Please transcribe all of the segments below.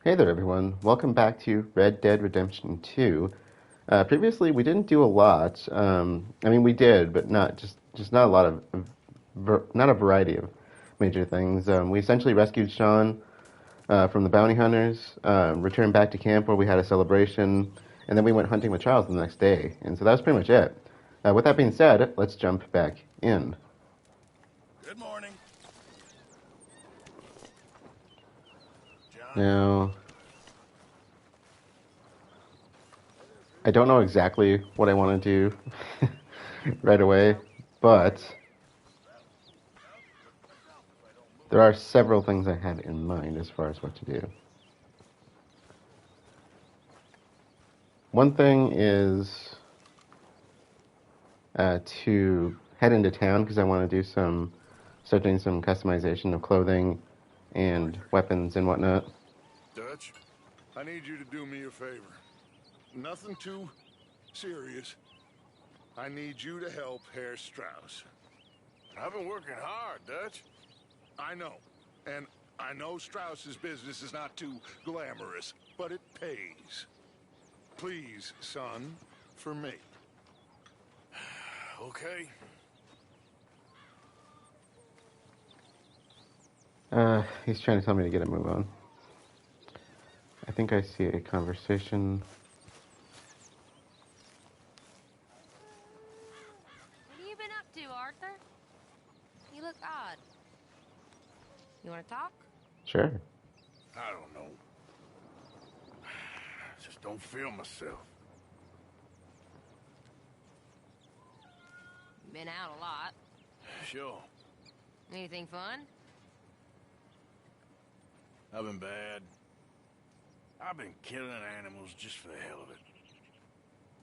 Hey there, everyone. Welcome back to Red Dead Redemption 2. Previously, we didn't do a lot. I mean, we did, but not not a lot not a variety of major things. We essentially rescued Sean from the bounty hunters, returned back to camp where we had a celebration, and then we went hunting with Charles the next day. And so that was pretty much it. With that being said, let's jump back in. Good morning, John. Now, I don't know exactly what I want to do right away, but there are several things I have in mind as far as what to do. One thing is to head into town because I want to start doing some customization of clothing and weapons and whatnot. Dutch, I need you to do me a favor. Nothing too serious. I need you to help Herr Strauss. I've been working hard, Dutch. I know. And I know Strauss's business is not too glamorous, but it pays. Please, son, for me. Okay. He's trying to tell me to get a move on. I think I see a conversation. What have you been up to, Arthur? You look odd. You want to talk? Sure. I don't know. I just don't feel myself. Been out a lot. Sure. Anything fun? I've been bad. I've been killing animals just for the hell of it.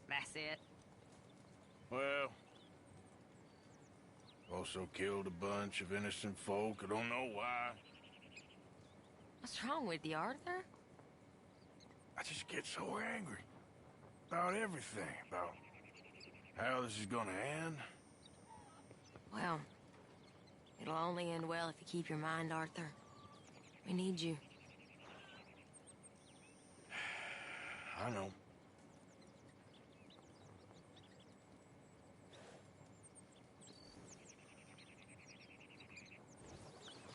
That's it. Well, also killed a bunch of innocent folk. I don't know why. What's wrong with you, Arthur? I just get so angry. About everything. About how this is gonna end. Well, it'll only end well if you keep your mind, Arthur. We need you. I know.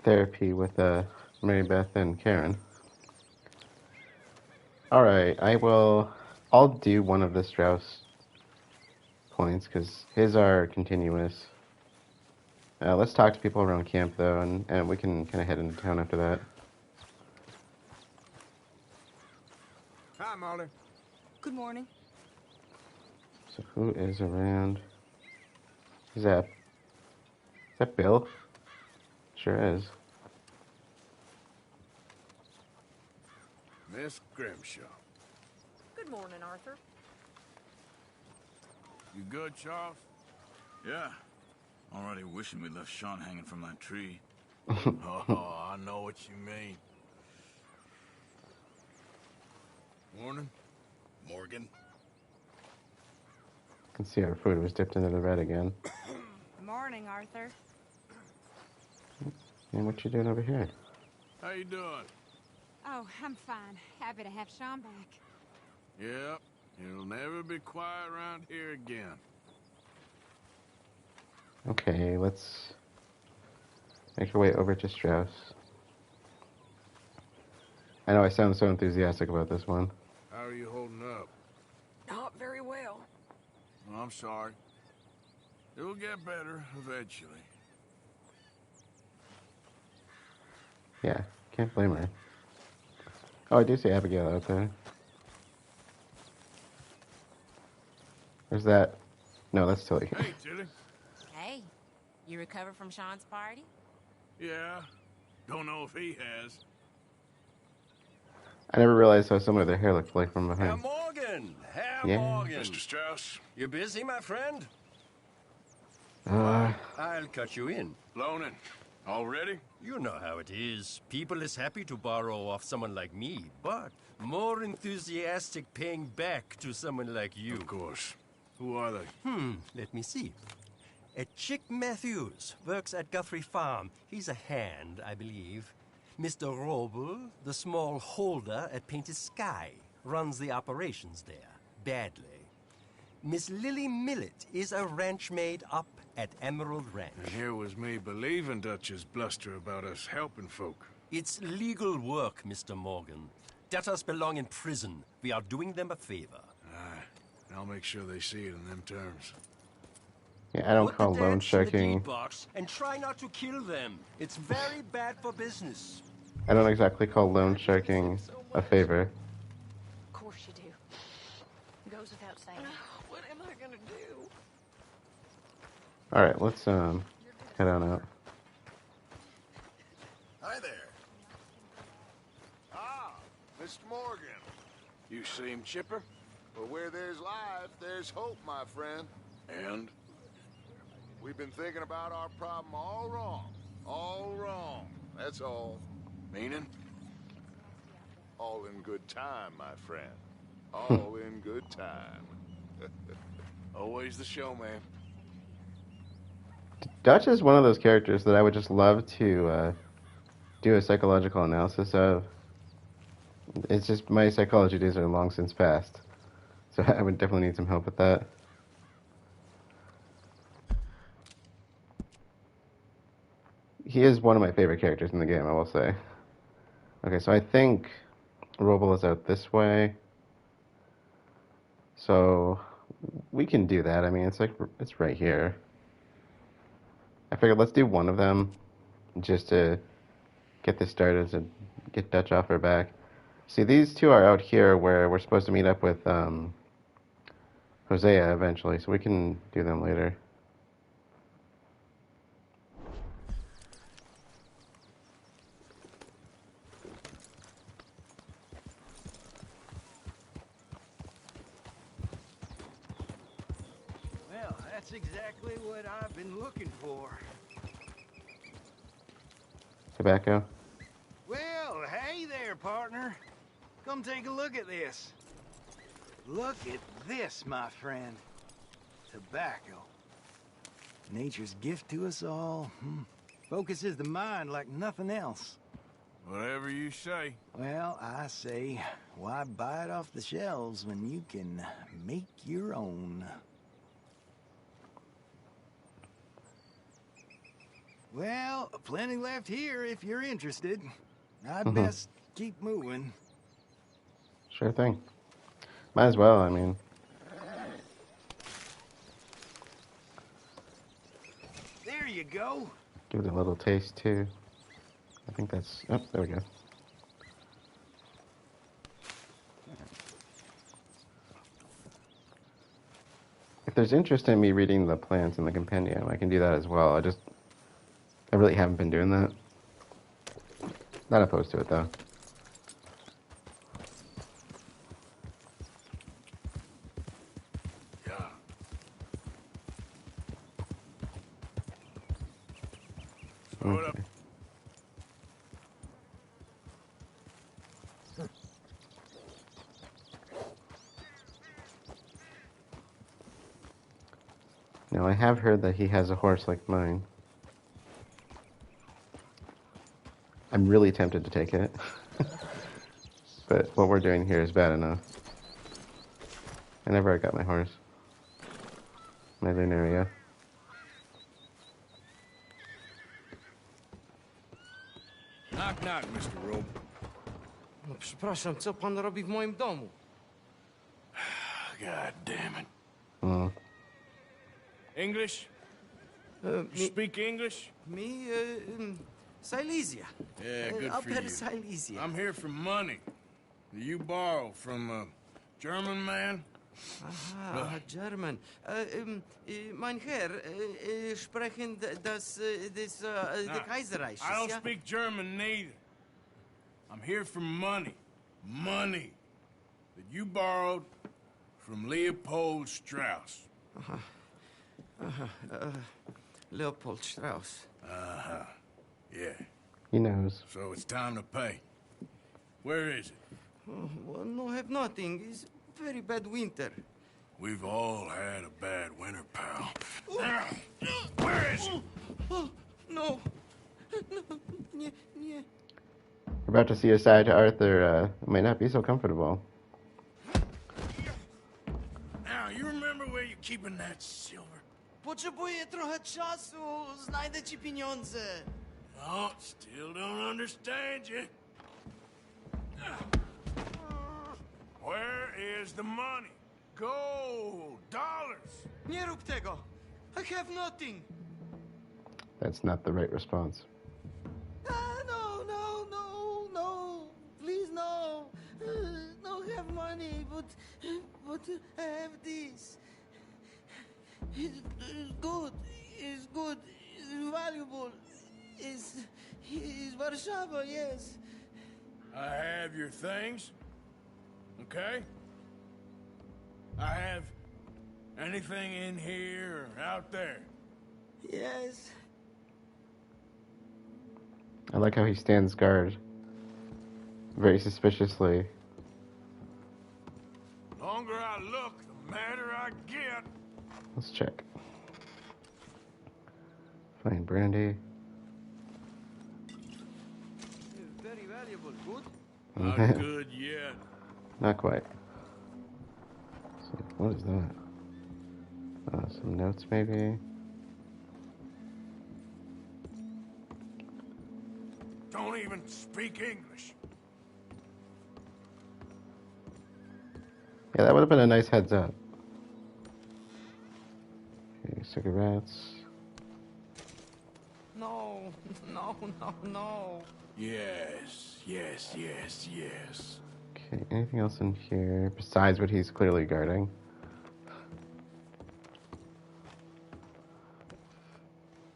Therapy with Mary Beth and Karen. Alright, I'll do one of the Strauss points because his are continuous. Let's talk to people around camp though, and we can kind of head into town after that. Hi, Molly. Good morning. So who is around? Is that Bill? Sure is. Miss Grimshaw. Good morning, Arthur. You good, Charles? Yeah. Already wishing we left Sean hanging from that tree. Oh, I know what you mean. Morning. Morgan. Can see our food was dipped into the red again. Morning, Arthur. And what you doing over here? How you doing? Oh, I'm fine. Happy to have Sean back. Yep. It'll never be quiet around here again. Okay, let's make our way over to Strauss. I know I sound so enthusiastic about this one. How are you holding up? Not very well. Well, I'm sorry. It'll get better eventually. Yeah, can't blame her. Oh, I do see Abigail out there. Where's that? No, that's Tilly. Hey, Tilly. Hey, you recovered from Sean's party? Yeah. Don't know if he has. I never realized how similar their hair looked like from Herr behind. Morgan! Herr Yeah. Morgan! Mr. Strauss. You busy, my friend? Uh, I'll cut you in. Loaning. Already? You know how it is. People is happy to borrow off someone like me, but more enthusiastic paying back to someone like you. Of course. Who are they? Let me see. Chick Matthews works at Guthrie Farm. He's a hand, I believe. Mr. Wrobel, the small holder at Painted Sky, runs the operations there, badly. Miss Lily Millet is a ranch maid up at Emerald Ranch. And here was me believing Dutch's bluster about us helping folk. It's legal work, Mr. Morgan. Debtors belong in prison. We are doing them a favor. Aye. I'll make sure they see it in them terms. Yeah, I don't Put call the loan debts in the sharking. deed box and try not to kill them. It's very bad for business. I don't exactly call loan sharking a favor. Of course you do. Goes without saying. What am I gonna do? All right, let's head on out. Hi there. Ah, Mr. Morgan. You seem chipper. But where there's life, there's hope, my friend. And? We've been thinking about our problem all wrong. All wrong. That's all. Meaning? All in good time, my friend. All in good time. Always the showman. Dutch is one of those characters that I would just love to do a psychological analysis of. It's just my psychology days are long since past. So I would definitely need some help with that. He is one of my favorite characters in the game, I will say. Okay, so I think Wrobel is out this way. So we can do that. I mean, it's right here. I figured let's do one of them just to get this started and get Dutch off her back. See, these two are out here where we're supposed to meet up with Hosea eventually, so we can do them later. Well, that's exactly what I've been looking for. Tobacco? Well, hey there, partner. Come take a look at this. Look at this, my friend. Tobacco. Nature's gift to us all. Focuses the mind like nothing else. Whatever you say. Well, I say, why buy it off the shelves when you can make your own? Well, plenty left here if you're interested. I'd best keep moving. Sure thing. Might as well, I mean. There you go. Give it a little taste, too. I think that's... Oh, there we go. If there's interest in me reading the plans in the compendium, I can do that as well. I really haven't been doing that. Not opposed to it, though. Throw it up. Now, I have heard that he has a horse like mine. I'm really tempted to take it. But what we're doing here is bad enough. I never got my horse. My Lunaria. Knock, knock, Mr. Wrobel. No, przepraszam, co pan robi w moim domu? God damn it. Oh. English? You speak English? Me, Silesia. Yeah, good for Upper you. Silesia. I'm here for money. You borrow from a German man? Aha, German. Mein Herr, sprechen das Kaiserreich. I don't speak German neither. I'm here for money. Money that you borrowed from Leopold Strauss. Leopold Strauss. Uh-huh. Yeah. He knows. So it's time to pay. Where is it? Oh, well, no, have nothing. It's very bad winter. We've all had a bad winter, pal. Where is it? Oh, no. No, nie. We're about to see a side to Arthur. It might not be so comfortable. Now, you remember where you're keeping that silver? Potrzebuję trochę czasu. Znajdę ci pieniądze. No, still don't understand you. Where is the money? Gold, dollars. Nie rób tego. I have nothing. That's not the right response. No, no, no, no. Please, no. No have money, but I have this. It's good. It's good. It's valuable. It's Warszawa, yes. I have your things. Okay? I have anything in here or out there. Yes. I like how he stands guard. Very suspiciously. The longer I look, the madder I get. Let's check. Find brandy. Very valuable. Good. Not good yet. Not quite. So, what is that? Some notes, maybe? Don't even speak English. Yeah, that would have been a nice heads up. Okay, cigarettes. No, no, no, no. Yes, yes, yes, yes. Okay, anything else in here besides what he's clearly guarding?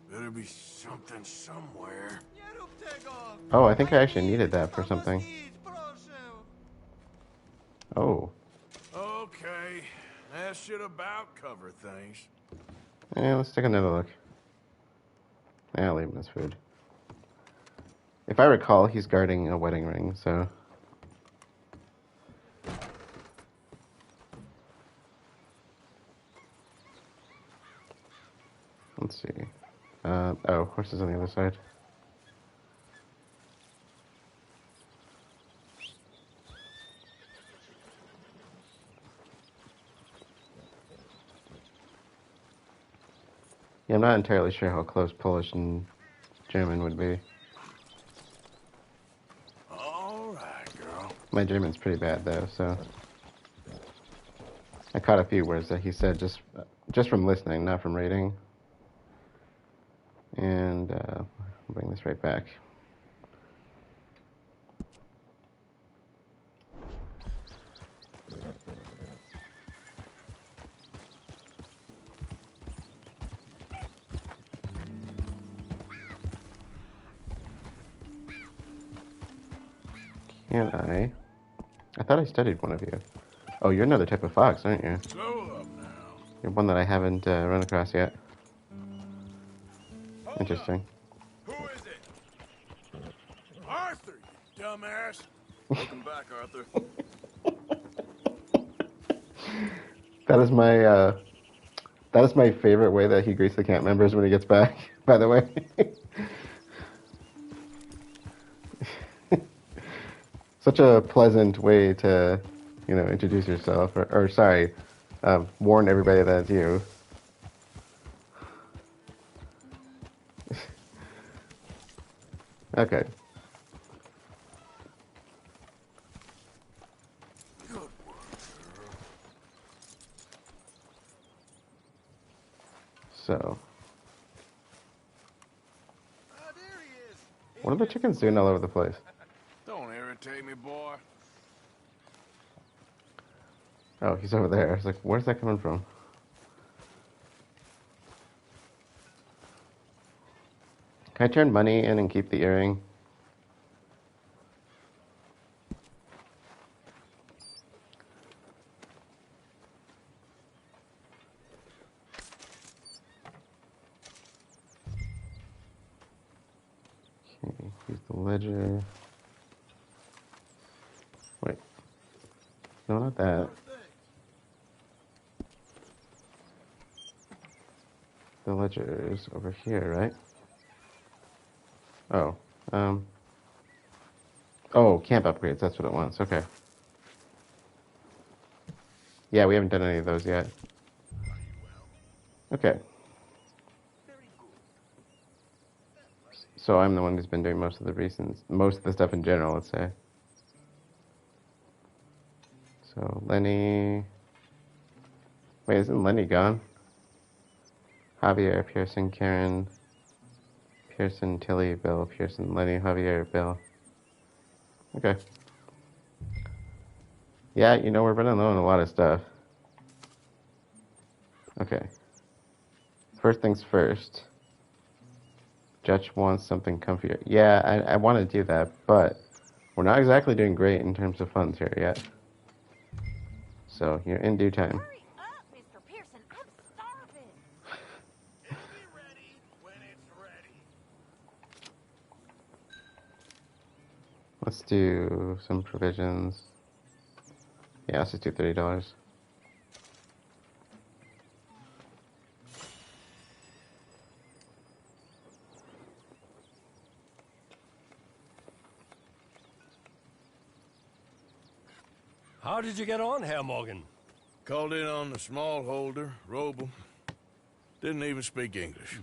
Better be something somewhere. Nie rób tego. Oh, I think I actually needed that for something. Proszę. Oh. Okay, that should about cover things. Yeah, let's take another look. I'll leave him his food. If I recall, he's guarding a wedding ring, so... Let's see. Oh, horses on the other side. Yeah, I'm not entirely sure how close Polish and German would be. All right, girl. My German's pretty bad, though, so... I caught a few words that he said just from listening, not from reading. And I'll bring this right back. Can I thought I studied one of you. Oh, you're another type of fox, aren't you? Slow up now. You're one that I haven't run across yet. Hold Interesting. up. Who is it? Arthur, you dumbass. Welcome back, Arthur. That is my favorite way that he greets the camp members when he gets back, by the way. Such a pleasant way to, introduce yourself, or sorry, warn everybody that it's you. Okay. Good work, girl. So, There he is. what are the chickens doing all over the place? Don't irritate me, boy. Oh, he's over there. I was like, where's that coming from? Can I turn money in and keep the earring? Okay, use the ledger. Wait. No, not that. The ledger is over here, right? Oh, Oh, camp upgrades. That's what it wants. Okay. Yeah, we haven't done any of those yet. Okay. So I'm the one who's been doing most of the stuff in general, let's say. So Lenny. Wait, isn't Lenny gone? Javier, Pearson, Karen, Pearson, Tilly, Bill, Pearson, Lenny, Javier, Bill. Okay. Yeah, you know, we're running low on a lot of stuff. Okay. First things first. Judge wants something comfier. Yeah, I want to do that, but we're not exactly doing great in terms of funds here yet. So, you're in due time. Hurry up, Mr. Pearson. I'm starving. It'll be ready when it's ready. Let's do some provisions. Yeah, let's just do $30. How did you get on, Herr Morgan? Called in on the small holder, Wrobel. Didn't even speak English.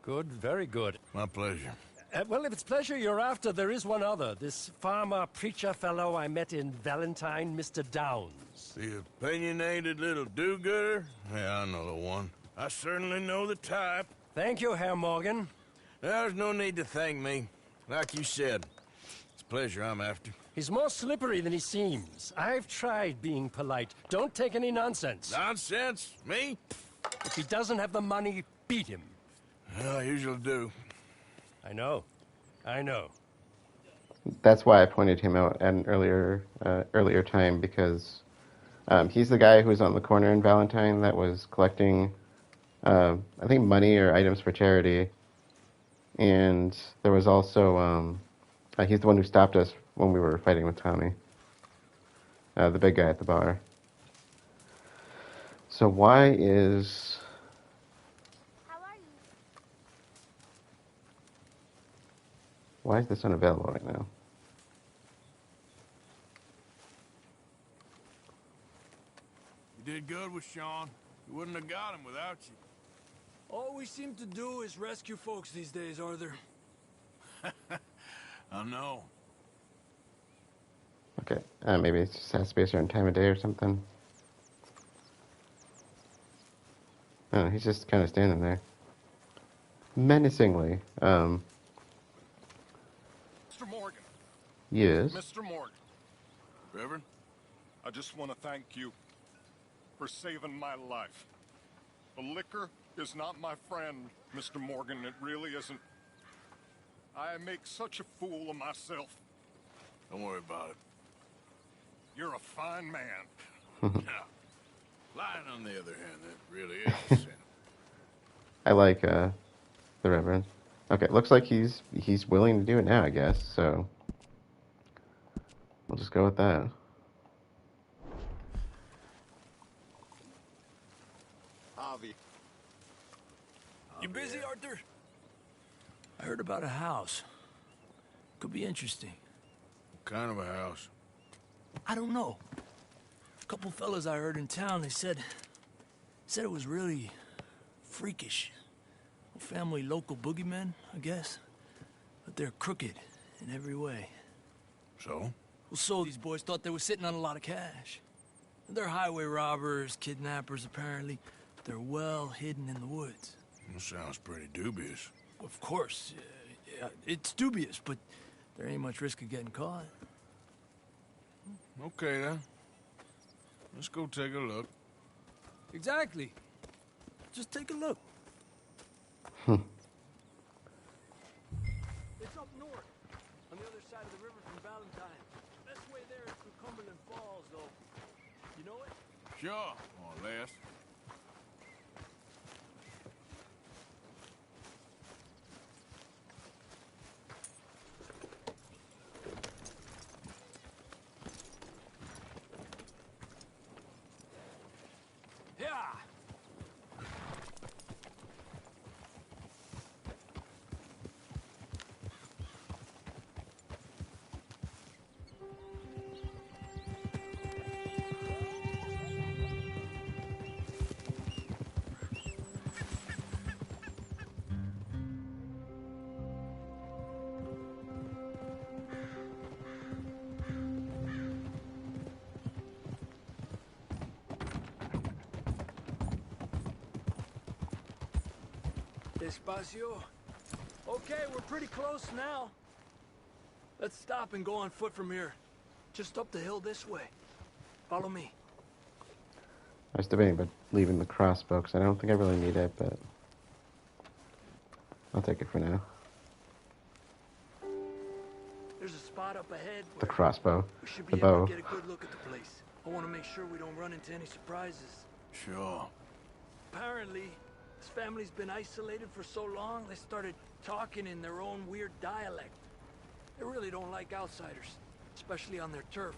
Good, very good. My pleasure. Well, if it's pleasure you're after, there is one other. This farmer preacher fellow I met in Valentine, Mr. Downs. The opinionated little do-gooder? Yeah, I know the one. I certainly know the type. Thank you, Herr Morgan. There's no need to thank me. Like you said, it's pleasure I'm after. He's more slippery than he seems. I've tried being polite. Don't take any nonsense. Nonsense? Me? If he doesn't have the money, beat him. Well, I usually do. I know. I know. That's why I pointed him out at an earlier time, because he's the guy who was on the corner in Valentine that was collecting, I think, money or items for charity. And there was also, he's the one who stopped us when we were fighting with Tommy, the big guy at the bar. So why is... How are you? Why is this unavailable right now? You did good with Sean. You wouldn't have got him without you. All we seem to do is rescue folks these days, Arthur. I know. Okay, maybe it just has to be a certain time of day or something. Oh, he's just kind of standing there. Menacingly. Mr. Morgan. Yes. Mr. Morgan. Reverend? I just want to thank you for saving my life. The liquor is not my friend, Mr. Morgan. It really isn't. I make such a fool of myself. Don't worry about it. You're a fine man. Yeah. Lying, on the other hand, that really is a sin. I like the Reverend. Okay, looks like he's willing to do it now, I guess. So we'll just go with that. Javi. You busy, Arthur? I heard about a house. Could be interesting. What kind of a house? I don't know. A couple fellas I heard in town, they said it was really freakish. Family local boogeymen, I guess. But they're crooked in every way. So? Well, so these boys thought they were sitting on a lot of cash. They're highway robbers, kidnappers, apparently. But they're well hidden in the woods. That sounds pretty dubious. Of course, yeah, it's dubious, but there ain't much risk of getting caught. Okay, then. Let's go take a look. Exactly. Just take a look. Hmm. It's up north, on the other side of the river from Valentine. Best way there is through Cumberland Falls, though. You know it? Sure, more or less. Yeah. Despacio. Okay, we're pretty close now. Let's stop and go on foot from here. Just up the hill this way. Follow me. I was debating about leaving the crossbow because I don't think I really need it, but I'll take it for now. There's a spot up ahead where The crossbow. we should The be able bow. to get a good look at the place. I want to make sure we don't run into any surprises. Sure. Apparently, this family's been isolated for so long, they started talking in their own weird dialect. They really don't like outsiders, especially on their turf.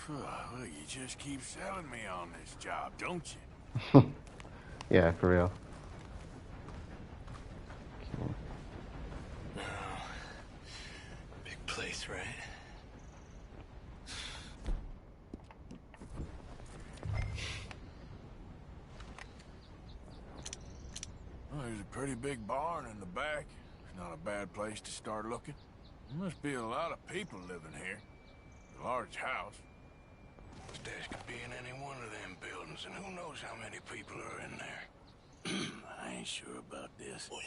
Well, you just keep selling me on this job, don't you? Yeah, for real. Big place, right? Well, there's a pretty big barn in the back. It's not a bad place to start looking. There must be a lot of people living here. A large house. Stash could be in any one of them buildings, and who knows how many people are in there. I ain't sure about this. Boy,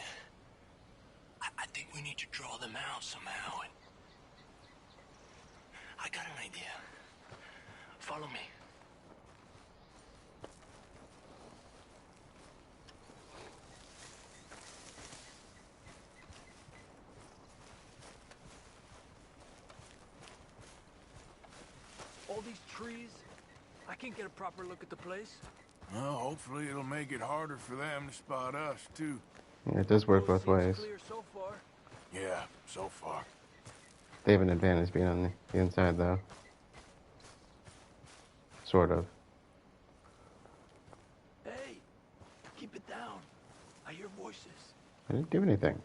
I think we need to draw them out somehow. I got an idea. Follow me. All these trees, I can't get a proper look at the place. Well, hopefully it'll make it harder for them to spot us, too. It does work both ways. Clear so far. Yeah, so far. They have an advantage being on the inside, though. Sort of. Hey, keep it down. I hear voices. I didn't do anything.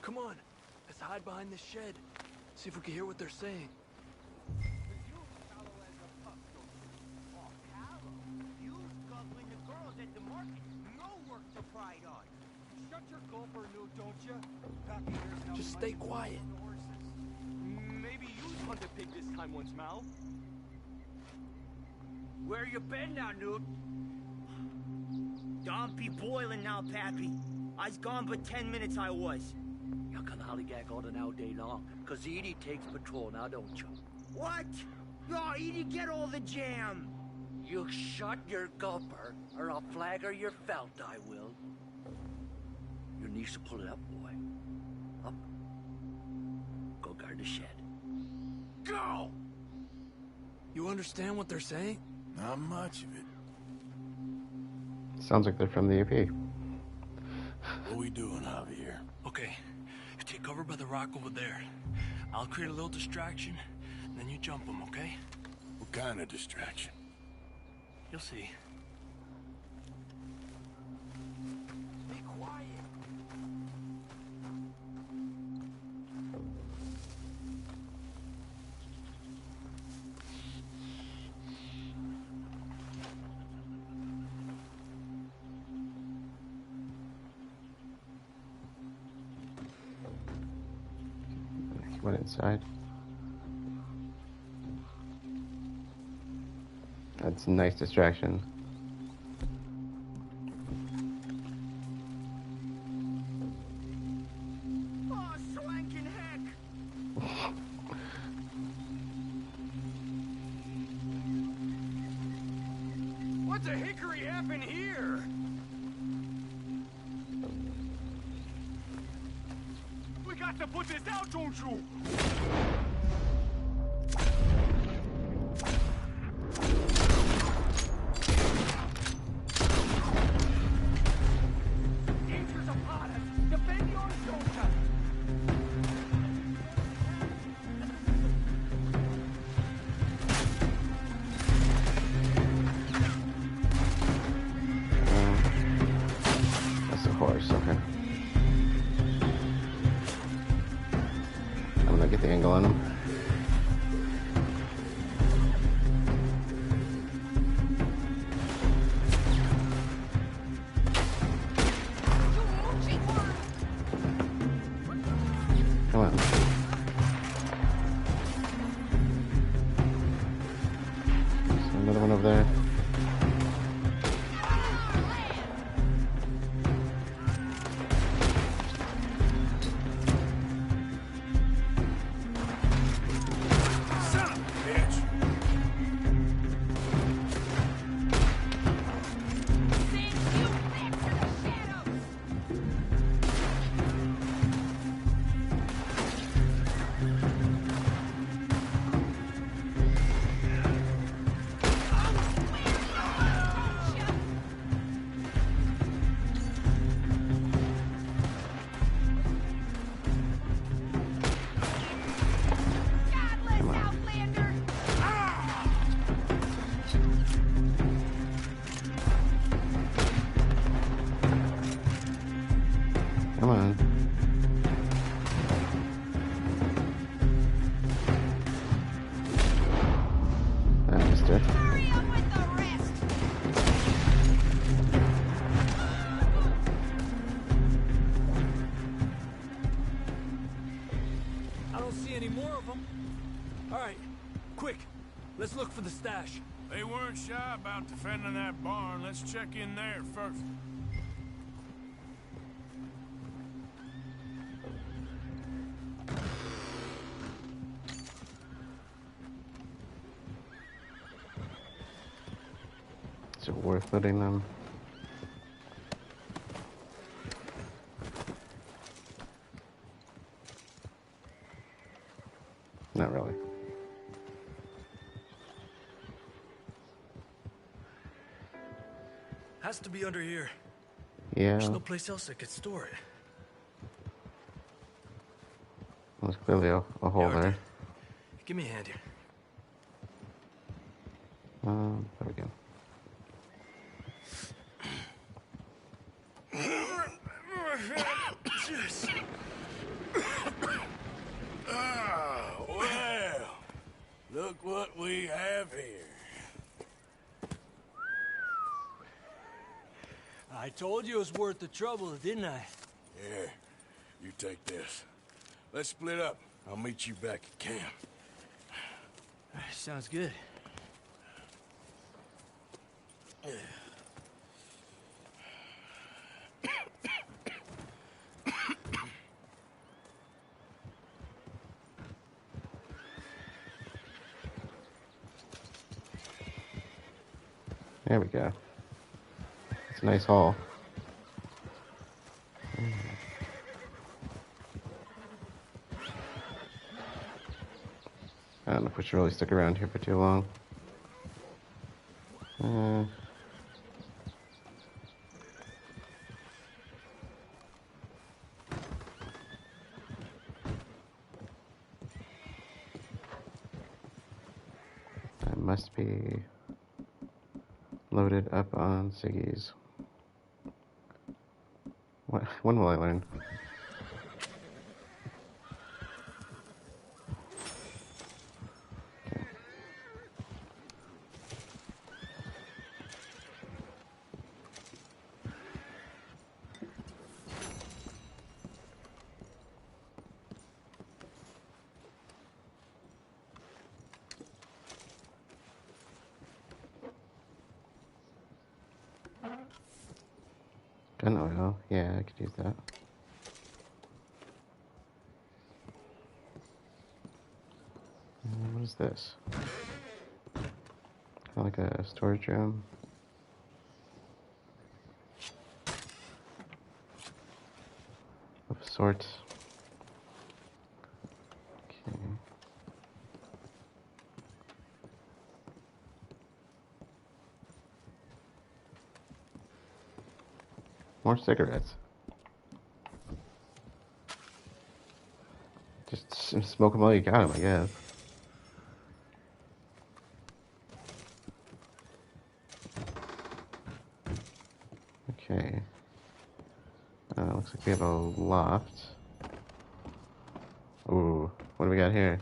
Come on, let's hide behind this shed. See if we can hear what they're saying. Just stay quiet. Maybe you hunt a pig this time once, Mal. Where you been now, Newt? Don't be boiling now, Pappy. I's gone but 10 minutes I was. You can hollygag all the now day long, cause Edie takes patrol now, don't you? What? No, Edie, get all the jam. You shut your gulper, or I'll flagger your felt, I will. Your niece will pull it up, boy. Up. Go guard the shed. Go! You understand what they're saying? Not much of it. Sounds like they're from the UP. What we doing, Javier? Okay, you take cover by the rock over there. I'll create a little distraction, and then you jump them, okay? What kind of distraction? You'll see. Be quiet. Went inside. That's a nice distraction. Oh, swanking heck! What the hickory happened here? We got to put this out, don't you? Dangers upon us. Defend your soldier. That's a horse, okay. I'm gonna get the angle on him. over there. Come on. I missed it. Hurry up with the rest! I don't see any more of them. All right, quick. Let's look for the stash. They weren't shy about defending that barn. Let's check in there first. Is it worth letting them? Not really. Has to be under here. Yeah. There's no place else I could store it. There's clearly a hole Arthur, there. give me a hand here. There we go. Well, look what we have here. I told you it was worth the trouble, didn't I? Yeah, you take this. Let's split up. I'll meet you back at camp. Sounds good. There we go. It's a nice haul. I don't know if we should really stick around here for too long. I must be loaded up on ciggies. What? When will I learn? Okay. Gun oil. Yeah, I could use that. What is this? Kind of like a storage room. Of sorts. Okay. More cigarettes. Just smoke them while you got them, I guess. Okay. Looks like we have a loft. Ooh, what do we got here?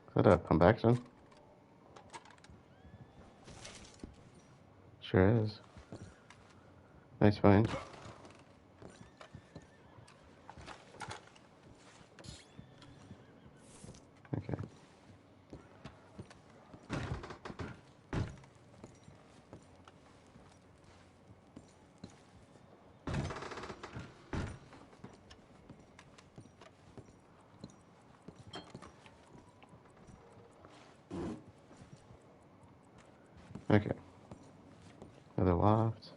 Is that a pump action? Sure is. Nice find. Okay. Another loft.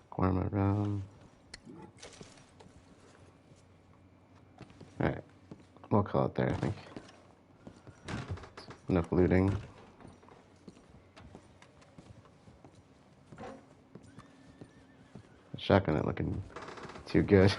Corner room. Alright. We'll call it there, I think. Enough looting. Shotgun ain't looking too good.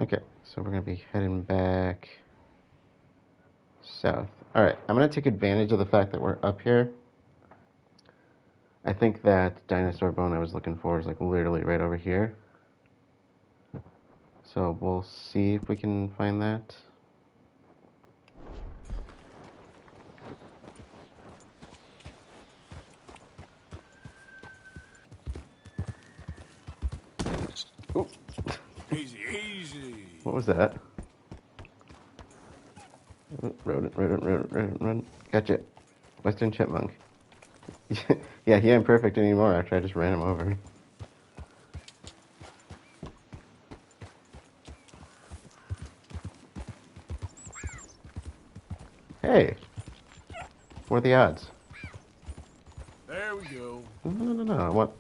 Okay, so we're gonna be heading back south. Alright, I'm gonna take advantage of the fact that we're up here. I think that dinosaur bone I was looking for is like literally right over here. So we'll see if we can find that. Ooh. Easy, easy. What was that? Rodent, rodent, rodent, rodent, rodent. Gotcha. Western chipmunk. Yeah, he ain't perfect anymore after I just ran him over. Hey! What are the odds? There we go. No. What?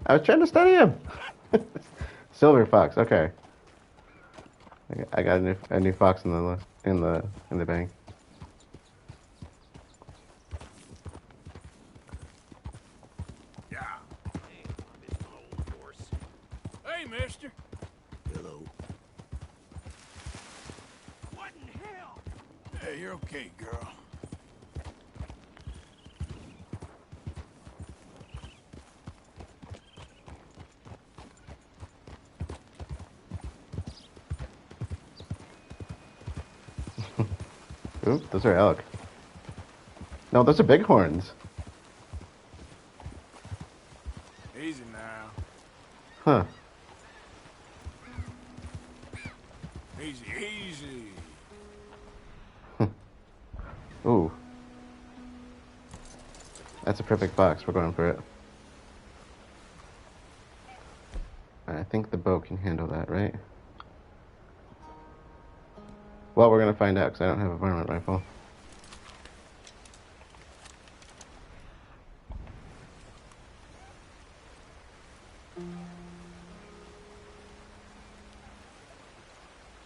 I was trying to study him! Silver fox, okay. I got a new fox in the bank. Yeah. Hey, mister. Hello. What in hell? Hey, you're okay, girl. Oop, those are elk. No, those are bighorns. Easy now. Huh. Easy, easy. Ooh. That's a perfect box. We're going for it. I think the bow can handle that, right? Well, we're going to find out because I don't have a varmint rifle.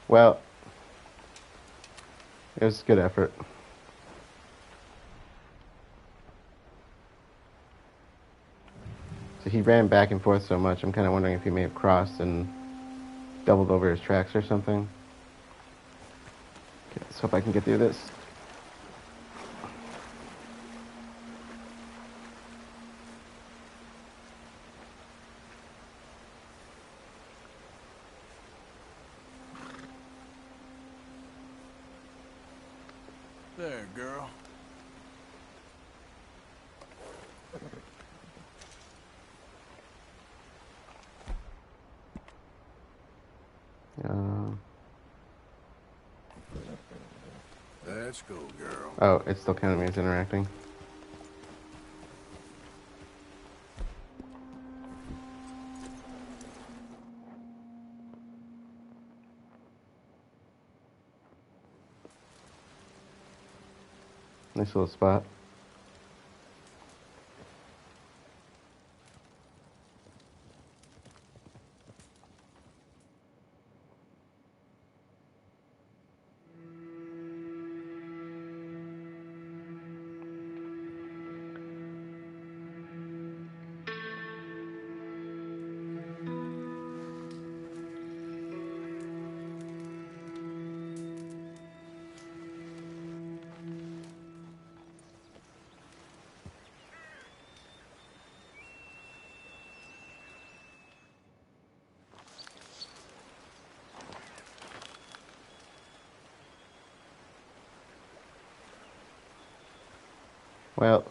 Well, it was a good effort. So he ran back and forth so much, I'm kind of wondering if he may have crossed and doubled over his tracks or something. Okay, let's hope I can get through this. There, girl. Let's go, girl. Oh, it's still counting me as interacting. Nice little spot. Well,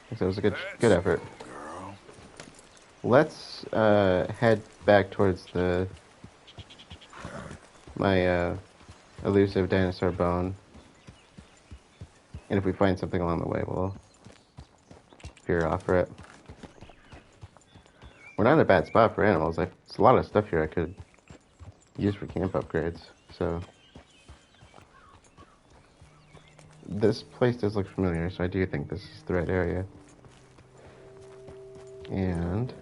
I guess it was a good effort. Go, girl. let's head back towards my elusive dinosaur bone. And if we find something along the way, we'll veer off for it. We're not in a bad spot for animals. There's a lot of stuff here I could use for camp upgrades. So this place does look familiar, so I do think this is the right area. And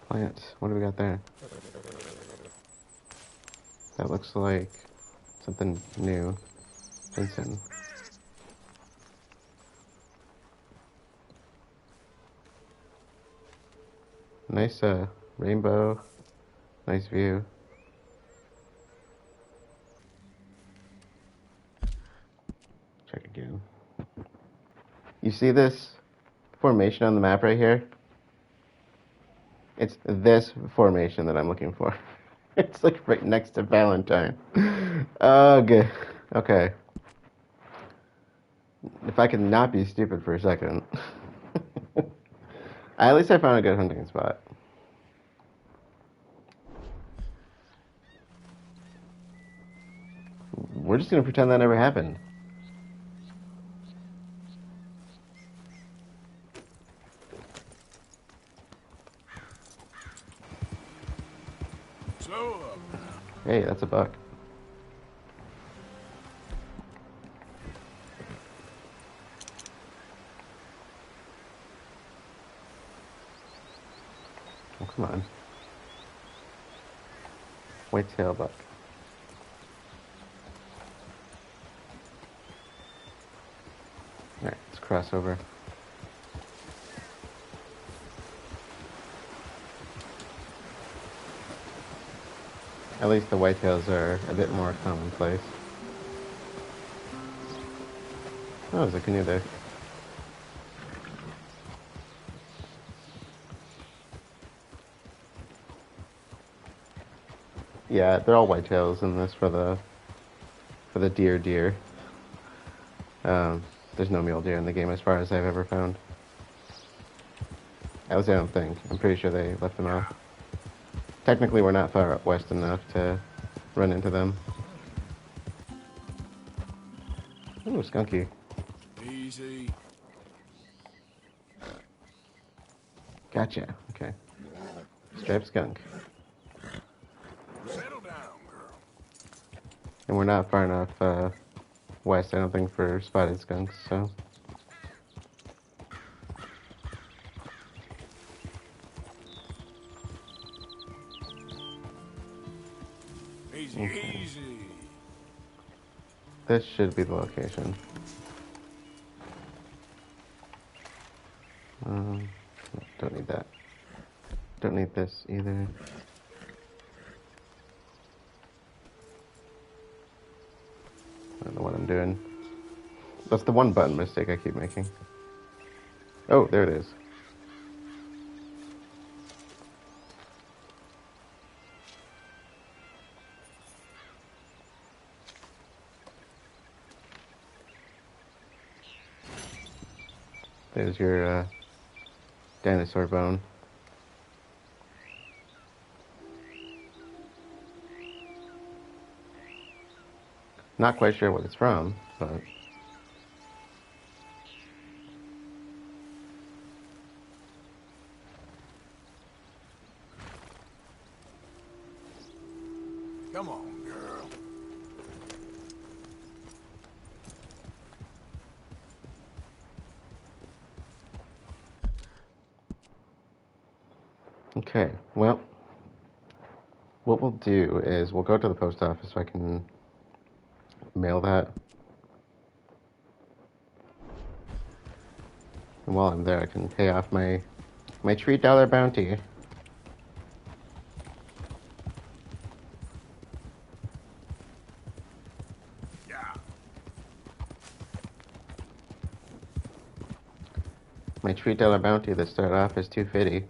plant. What do we got there? That looks like something new. Vincent. Nice rainbow. Nice view. Check again. You see this formation on the map right here? It's this formation that I'm looking for. It's like right next to Valentine. Oh, good. Okay. If I could not be stupid for a second. At least I found a good hunting spot. We're just gonna pretend that never happened. So, Hey, that's a buck. Oh, come on. White-tail buck. Alright, let's cross over. At least the whitetails are a bit more commonplace. Oh, there's a canoe there. Yeah, they're all whitetails in this for the deer. There's no mule deer in the game as far as I've ever found. At least I don't think. I'm pretty sure they left them off. Technically, we're not far up west enough to run into them. Ooh, skunky. easy. Gotcha. Okay. Striped skunk. Settle down, girl. And we're not far enough west, I don't think, for spotted skunks, so... Easy, easy. This should be the location. Don't need that. Don't need this either. I don't know what I'm doing. That's the one button mistake I keep making. Oh, there it is. There's your dinosaur bone. Not quite sure what it's from, but... Come on, girl. Okay, well, what we'll do is we'll go to the post office so I can mail that. And while I'm there, I can pay off my $3 bounty. Yeah. My $3 bounty that started off as $2.50.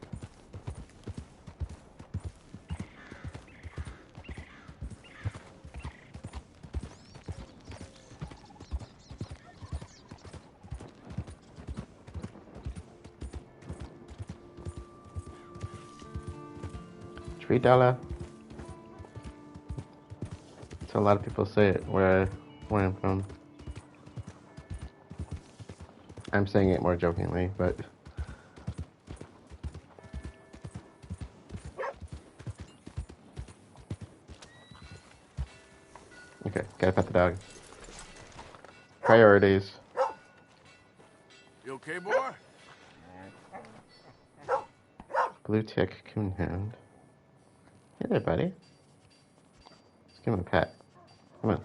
$3. So a lot of people say it where I'm from. I'm saying it more jokingly, but okay, gotta pet the dog. Priorities. You okay, boy? Blue tick coonhound. Hey there, buddy. Let's give him a pet. Come on.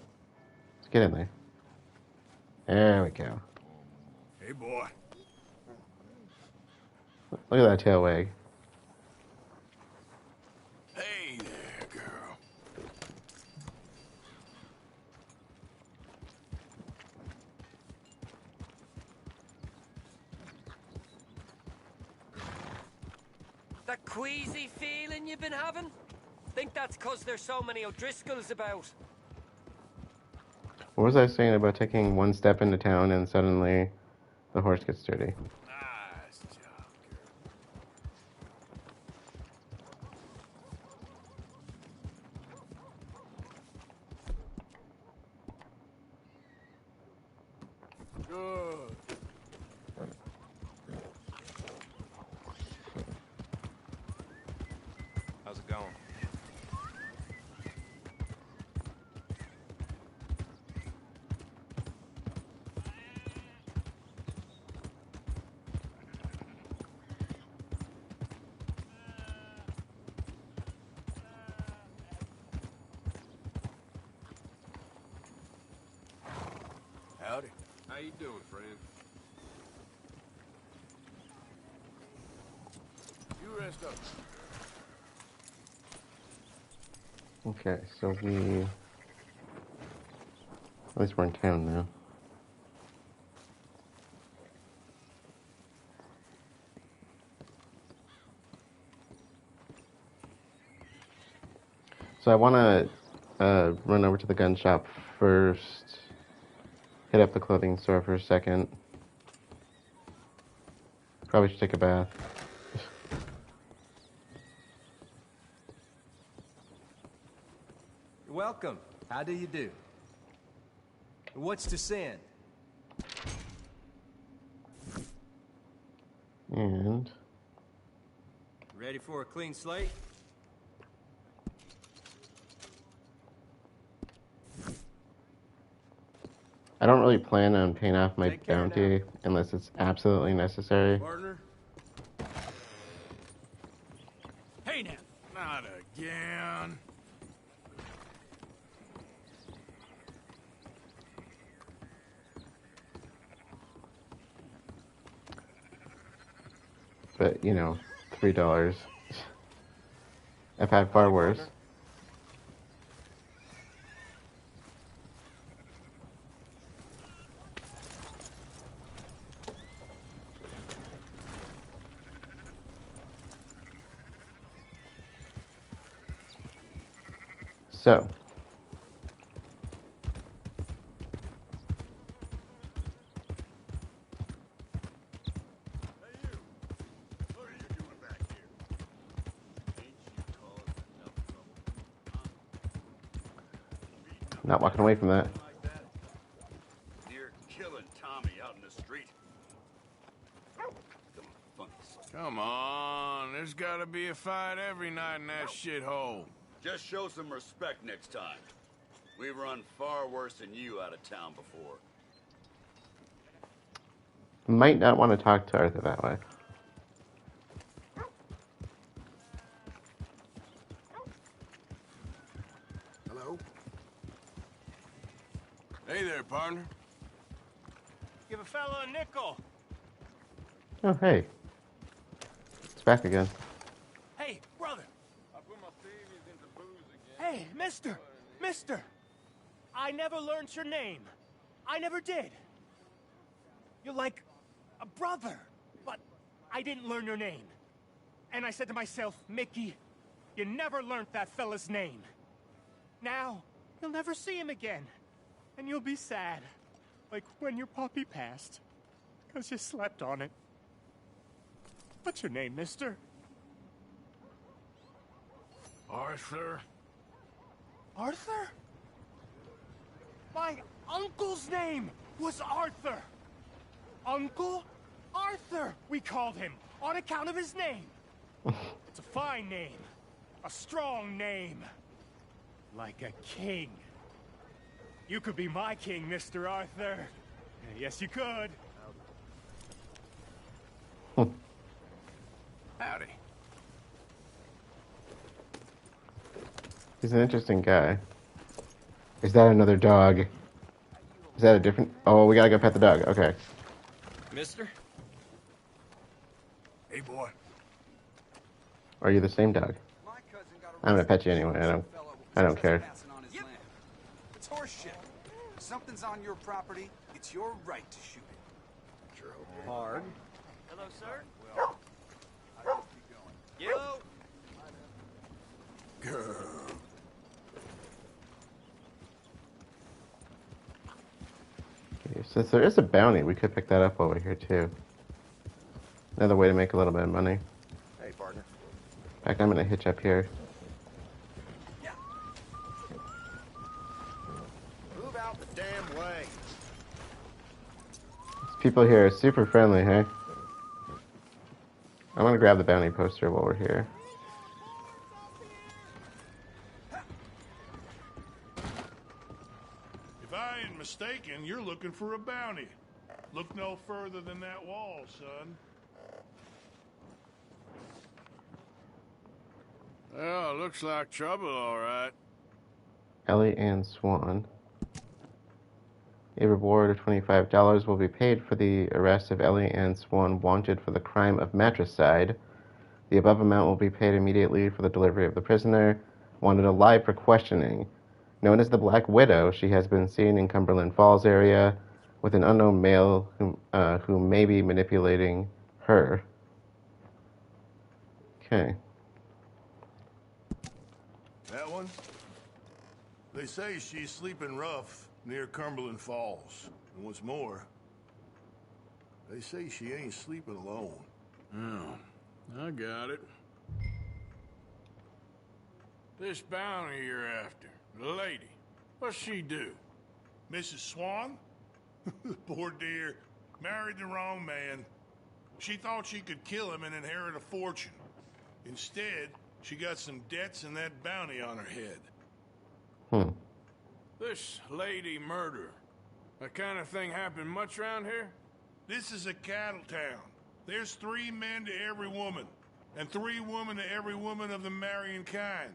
Let's get in there. There we go. Hey, boy. Look at that tail wag. Hey there, girl. That queasy feeling you've been having? Think that's 'cause there's so many O'Driscolls about. What was I saying about taking one step into town and suddenly the horse gets dirty? Nice job, girl. Good. How's it going? Howdy. How you doing, friend? You rest up. Okay, so at least we're in town now. So I want to run over to the gun shop first, hit up the clothing store for a second. Probably should take a bath. You're welcome. How do you do? What's to send? And Ready for a clean slate? I don't really plan on paying off my Take care bounty unless it's absolutely necessary. Partner? Hey now. Not again. But, you know, $3. I've had far worse. So, not walking away from that. You're killing Tommy out in the street. Come on, there's gotta be a fight every night in that shithole. Just show some respect next time. We've run far worse than you out of town before. Might not want to talk to Arthur that way. Hello? Hey there, partner. Give a fella a nickel. Oh, hey. It's back again. Hey, brother. I put my savings into booze again. Hey, mister. I never learned your name. I never did. You're like a brother, but I didn't learn your name. And I said to myself, Mickey, you never learned that fella's name. Now, you'll never see him again. And you'll be sad. Like when your puppy passed. 'Cause you slept on it. What's your name, mister? Arthur? Arthur? My uncle's name was Arthur! Uncle Arthur, we called him, on account of his name. It's a fine name. A strong name. Like a king. You could be my king, Mr. Arthur. Yes, you could. Howdy. He's an interesting guy. Is that another dog? Is that a different... Oh, we gotta go pet the dog. Okay. Mister? Hey, boy. Are you the same dog? I'm gonna pet you anyway. I don't care. It's horseshit. If something's on your property, it's your right to shoot it. Sure hope hard. Hello, sir. Well, I hope you going. Yo. Girl. Okay, since there is a bounty, we could pick that up over here too. Another way to make a little bit of money. Hey, partner. In fact, I'm gonna hitch up here. Move out the damn way. These people here are super friendly, hey? I'm gonna grab the bounty poster while we're here. If I ain't mistaken, you're looking for a bounty. Look no further than that wall, son. Well, looks like trouble, all right. Ellie and Swan. A reward of $25 will be paid for the arrest of Ellie and Swan wanted for the crime of matricide. The above amount will be paid immediately for the delivery of the prisoner wanted alive for questioning. Known as the Black Widow, she has been seen in Cumberland Falls area with an unknown male who may be manipulating her. Okay. That one? They say she's sleeping rough near Cumberland Falls. And what's more, they say she ain't sleeping alone. Oh, I got it. This bounty you're after, the lady, what's she do? Mrs. Swan? Poor dear. Married the wrong man. She thought she could kill him and inherit a fortune. Instead, she got some debts and that bounty on her head. This lady murder, that kind of thing happen much around here? This is a cattle town. There's 3 men to every woman, and 3 women to every woman of the marrying kind.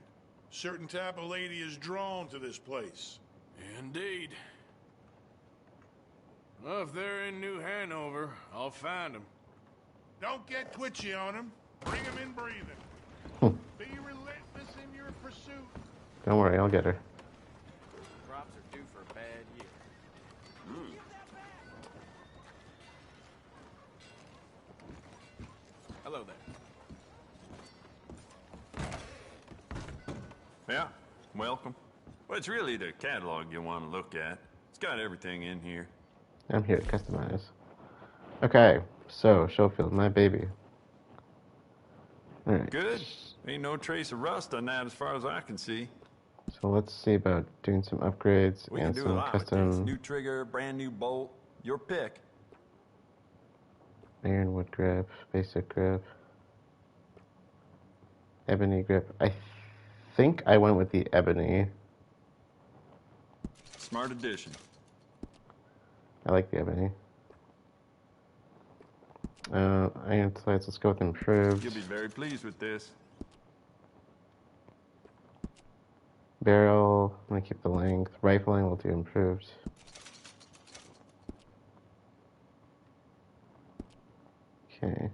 Certain type of lady is drawn to this place. Indeed. Well, if they're in New Hanover, I'll find them. Don't get twitchy on them. Bring them in breathing. Be relentless in your pursuit. Don't worry, I'll get her. Crops are due for a bad year. Hello there. Yeah, welcome. Well, it's really the catalog you want to look at. It's got everything in here. I'm here to customize. Okay, so, Schofield, my baby. Alright. Good. Ain't no trace of rust on that as far as I can see. So let's see about doing some upgrades We and can do a some lot with this. custom New trigger, brand new bolt. Your pick. ironwood grip, basic grip, ebony grip. I think I went with the ebony. Smart addition. I like the ebony. Iron sights, let's go with improved. You'll be very pleased with this. Barrel, I'm gonna keep the length. Rifling, we'll do improved. Okay.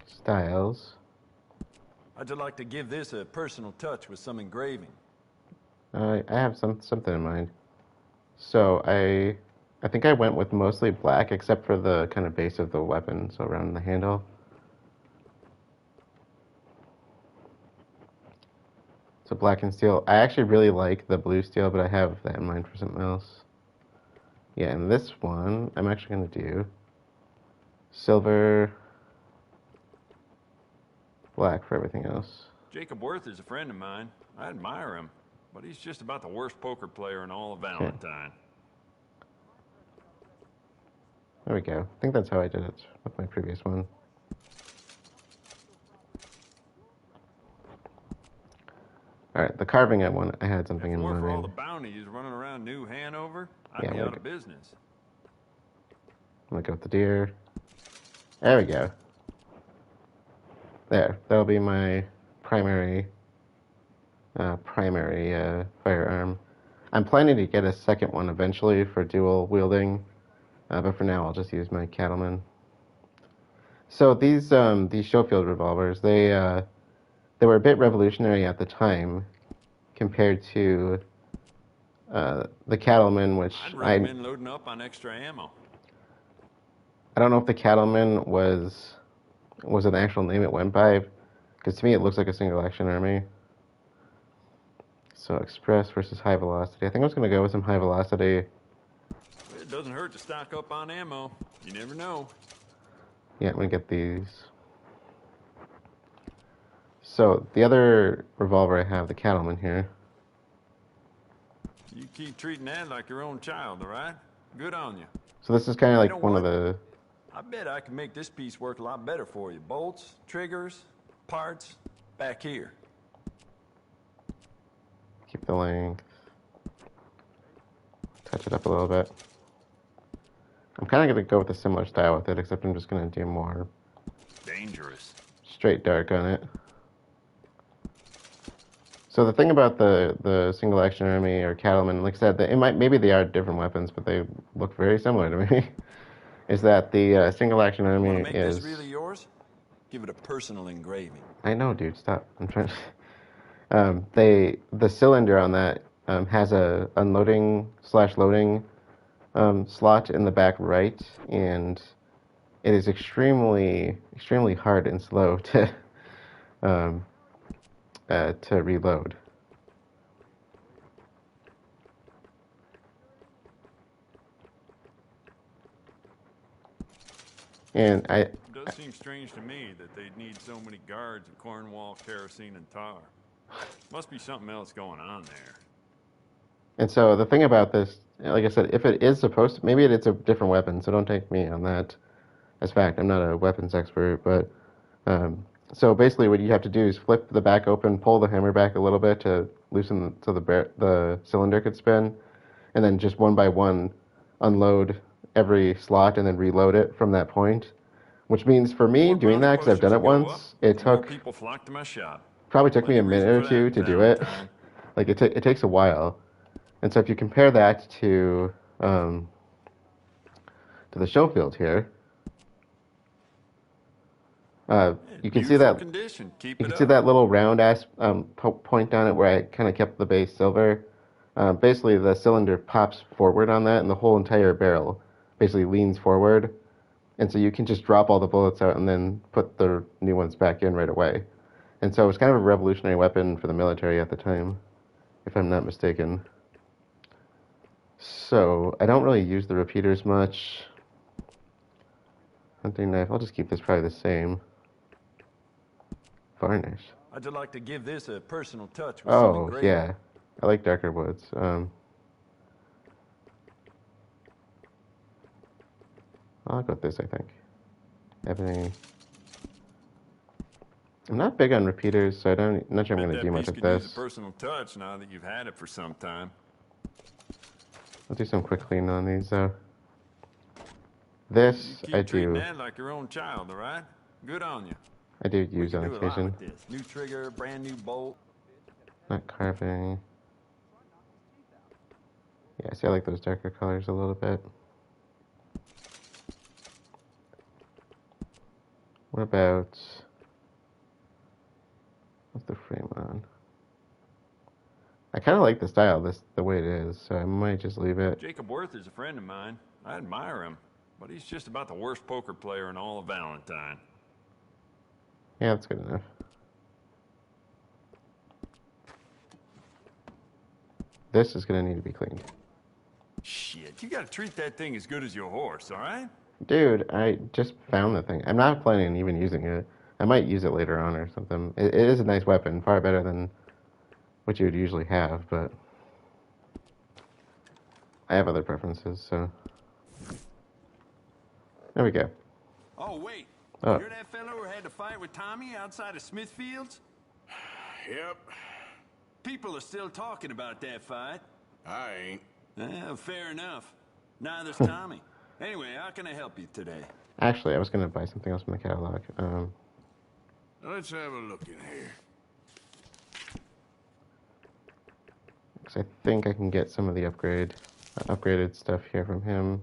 Styles. I'd like to give this a personal touch with some engraving. I have something in mind. So I think I went with mostly black, except for the kind of base of the weapon, so around the handle. So black and steel. I actually really like the blue steel, but I have that in mind for something else. Yeah, and this one, I'm actually going to do silver black for everything else. Jacob Worth is a friend of mine. I admire him, but he's just about the worst poker player in all of Valentine. There we go. I think that's how I did it with my previous one. Alright, the carving I had something in mind. For all the bounties running around New Hanover, I'd be out of business. I'm gonna go with the deer. There we go. There. That'll be my primary firearm. I'm planning to get a second one eventually for dual wielding, but for now I'll just use my cattleman. So these Schofield revolvers, they were a bit revolutionary at the time compared to the cattleman, which I'd recommend loading up on extra ammo. I don't know if the cattleman was an actual name it went by, because to me it looks like a single action army. So express versus high velocity. I think I was going to go with some high velocity. It doesn't hurt to stock up on ammo. You never know. Yeah, I'm going to get these. So the other revolver I have, the cattleman here. You keep treating that like your own child, all right? Good on you. So this is kind of like one of the... I bet I can make this piece work a lot better for you. Bolts, triggers, parts, back here. Keep the length. Touch it up a little bit. I'm kind of going to go with a similar style with it, except I'm just going to do more... dangerous. Straight dark on it. So the thing about the single action army or cattleman, like I said, maybe they are different weapons, but they look very similar to me. Is that the single action army Want to make is... this really yours? Give it a personal engraving. I know, dude. Stop. I'm trying to... the cylinder on that has a unloading/loading slot in the back right, and it is extremely hard and slow to reload. And It does seem strange to me that they'd need so many guards in Cornwall, kerosene, and tar. Must be something else going on there. And so the thing about this, like I said, if it is supposed to, maybe it's a different weapon, so don't take me on that as fact. I'm not a weapons expert, but so basically what you have to do is flip the back open, pull the hammer back a little bit to loosen so the cylinder could spin, and then just one by one unload every slot and then reload it from that point. Which means for me doing that, because I've done it once, it took people flock to my shop. Probably took me a minute or two to do it. Like it takes a while. And so if you compare that to the Schofield here, you can see that see that little round ass point on it where I kind of kept the base silver. Basically, the cylinder pops forward on that, and the whole entire barrel basically leans forward. And so you can just drop all the bullets out and then put the new ones back in right away. And so it was kind of a revolutionary weapon for the military at the time, if I'm not mistaken. So I don't really use the repeaters much. Hunting knife, I'll just keep this probably the same. Varnish. I'd like to give this a personal touch with some engraving. Yeah. I like darker woods. I'll go with this, I think. Ebony. I'm not big on repeaters, so I'm not sure I'm going to do much with this. Use a personal touch now that you've had it for some time. I'll do some quick clean on these, though. This, I do... That like your own child, all right? Good on you. I do use on occasion. New trigger, brand new bolt. Not carving. Yeah, see, I like those darker colors a little bit. What about... what's the frame on? I kind of like the style, the way it is, so I might just leave it. Jacob Worth is a friend of mine. I admire him, but he's just about the worst poker player in all of Valentine. Yeah, that's good enough. This is going to need to be cleaned. Shit, you gotta treat that thing as good as your horse, all right? Dude, I just found the thing. I'm not planning on even using it. I might use it later on or something. It is a nice weapon, far better than what you would usually have, but I have other preferences, so. There we go. Oh, wait. Oh. You're that fellow who had to fight with Tommy outside of Smithfield's? Yep. People are still talking about that fight. I ain't. Fair enough. Neither's Tommy. Anyway, how can I help you today? Actually, I was going to buy something else from the catalog. Let's have a look in here. Because I think I can get some of the upgraded stuff here from him.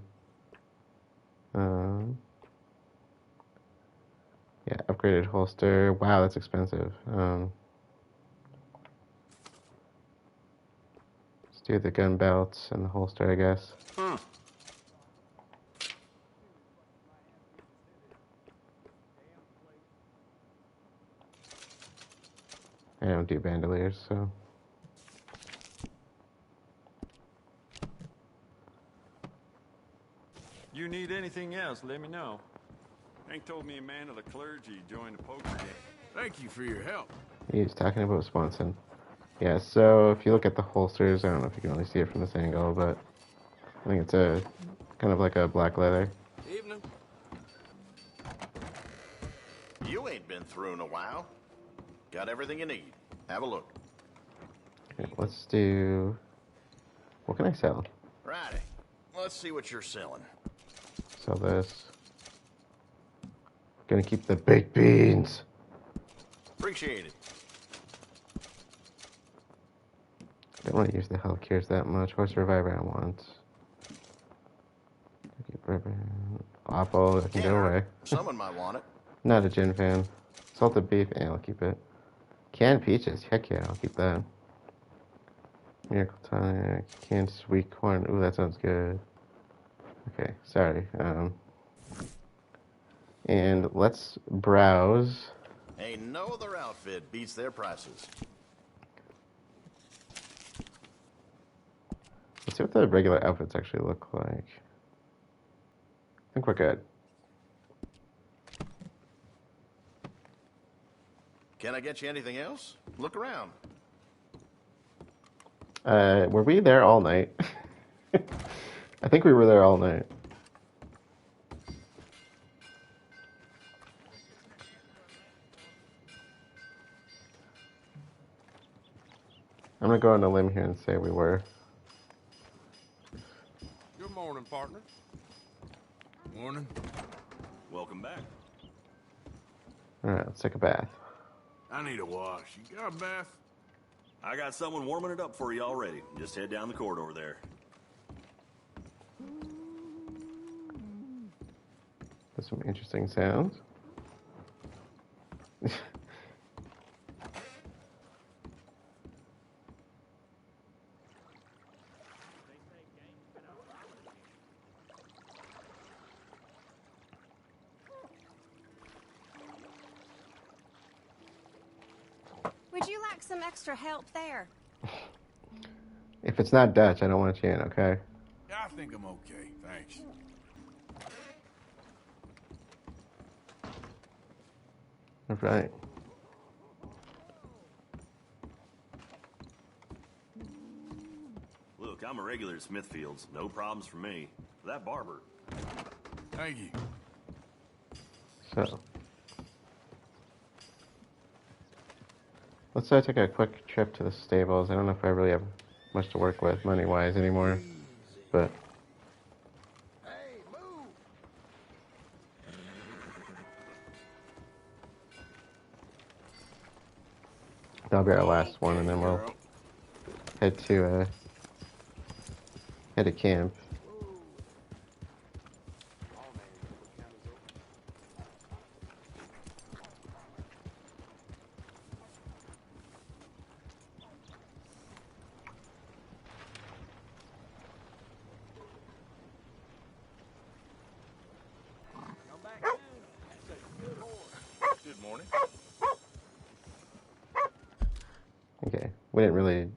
Yeah, upgraded holster. Wow, that's expensive. Let's do the gun belts and the holster, I guess. Huh. I don't do bandoliers, so. You need anything else, let me know. Hank told me a man of the clergy joined the poker game. Thank you for your help. He's talking about Swanson. Yeah, so if you look at the holsters, I don't know if you can really see it from this angle, but I think it's a kind of like a black leather. Evening. You ain't been through in a while. Got everything you need. Have a look. Okay, let's do... What can I sell? Righty. Let's see what you're selling. Sell this. Gonna keep the baked beans. Appreciate it. Don't want to use the health cures that much. Horse Reviver I want. Apple, that can go away. Someone might want it. Not a gin fan. Salted beef, yeah, I'll keep it. Canned peaches, heck yeah, I'll keep that. Miracle tonic, canned sweet corn. Ooh, that sounds good. Okay, sorry. And let's browse. Ain't no other outfit beats their prices. Let's see what the regular outfits actually look like. I think we're good. Can I get you anything else? Look around. Were we there all night? I think we were there all night. I'm gonna go on a limb here and say we were. Good morning, partner. Morning. Welcome back. Alright, let's take a bath. I need a wash. You got a bath? I got someone warming it up for you already. Just head down the corridor there. There's some interesting sounds. Would you like some extra help there? If it's not Dutch, I don't want you in, okay? Yeah, I think I'm okay. Thanks. Alright. Look, I'm a regular at Smithfield's. No problems for me. For that barber. Thank you. So. Let's take a quick trip to the stables. I don't know if I really have much to work with money-wise anymore, but... That'll be our last one, and then we'll head to camp. Good morning. Okay, we didn't really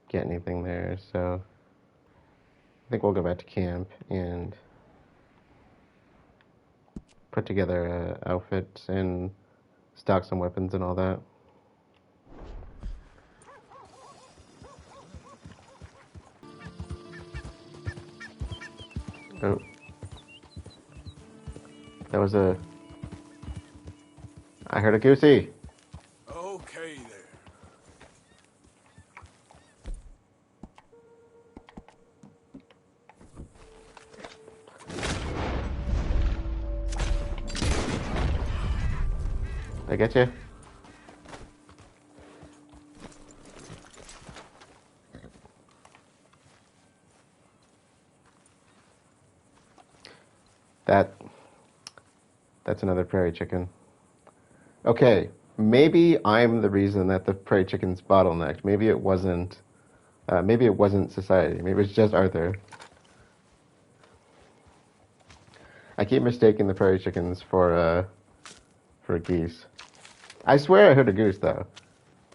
get anything there, so I think we'll go back to camp and put together outfits and stock some weapons and all that. Oh. That was a... I heard a goosey. Okay there. Did I get you? That's another prairie chicken. Okay, maybe I'm the reason that the prairie chicken's bottlenecked. Maybe it wasn't. Maybe it wasn't society. Maybe it's just Arthur. I keep mistaking the prairie chickens for geese. I swear I heard a goose though.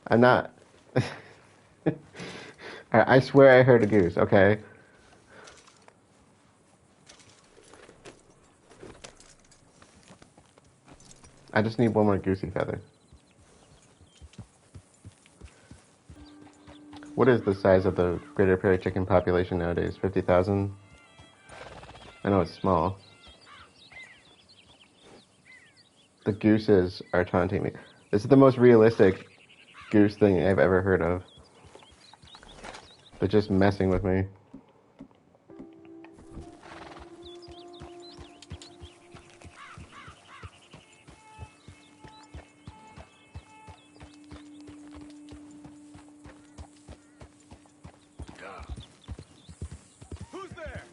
I'm not. I swear I heard a goose. Okay. I just need one more goosey feather. What is the size of the greater prairie chicken population nowadays? 50,000? I know it's small. The gooses are taunting me. This is the most realistic goose thing I've ever heard of. They're just messing with me. Who's there?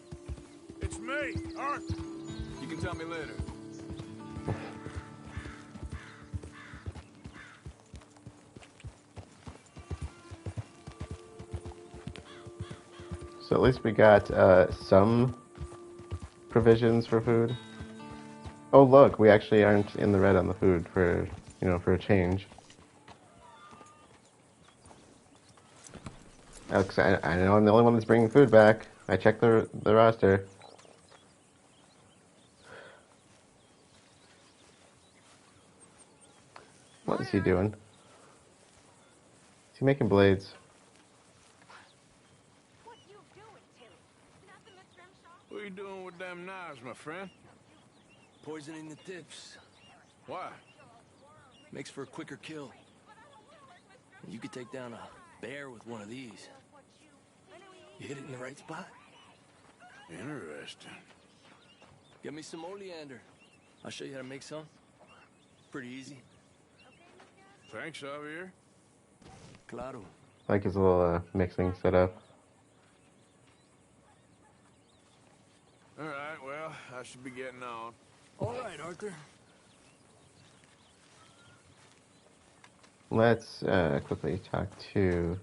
It's me, Arthur. You can tell me later. So at least we got some provisions for food. Oh look, we actually aren't in the red on the food for, for a change. Alex, I know I'm the only one that's bringing food back. I checked the roster. What is he doing? Is he making blades? What are you doing with them knives, my friend? Poisoning the tips. Why? Makes for a quicker kill. You could take down a bear with one of these. You hit it in the right spot. Interesting. Get me some oleander. I'll show you how to make some. Pretty easy. Thanks, Javier. Claro. I like his little mixing setup. All right, well, I should be getting on. All right, Arthur. Let's quickly talk to...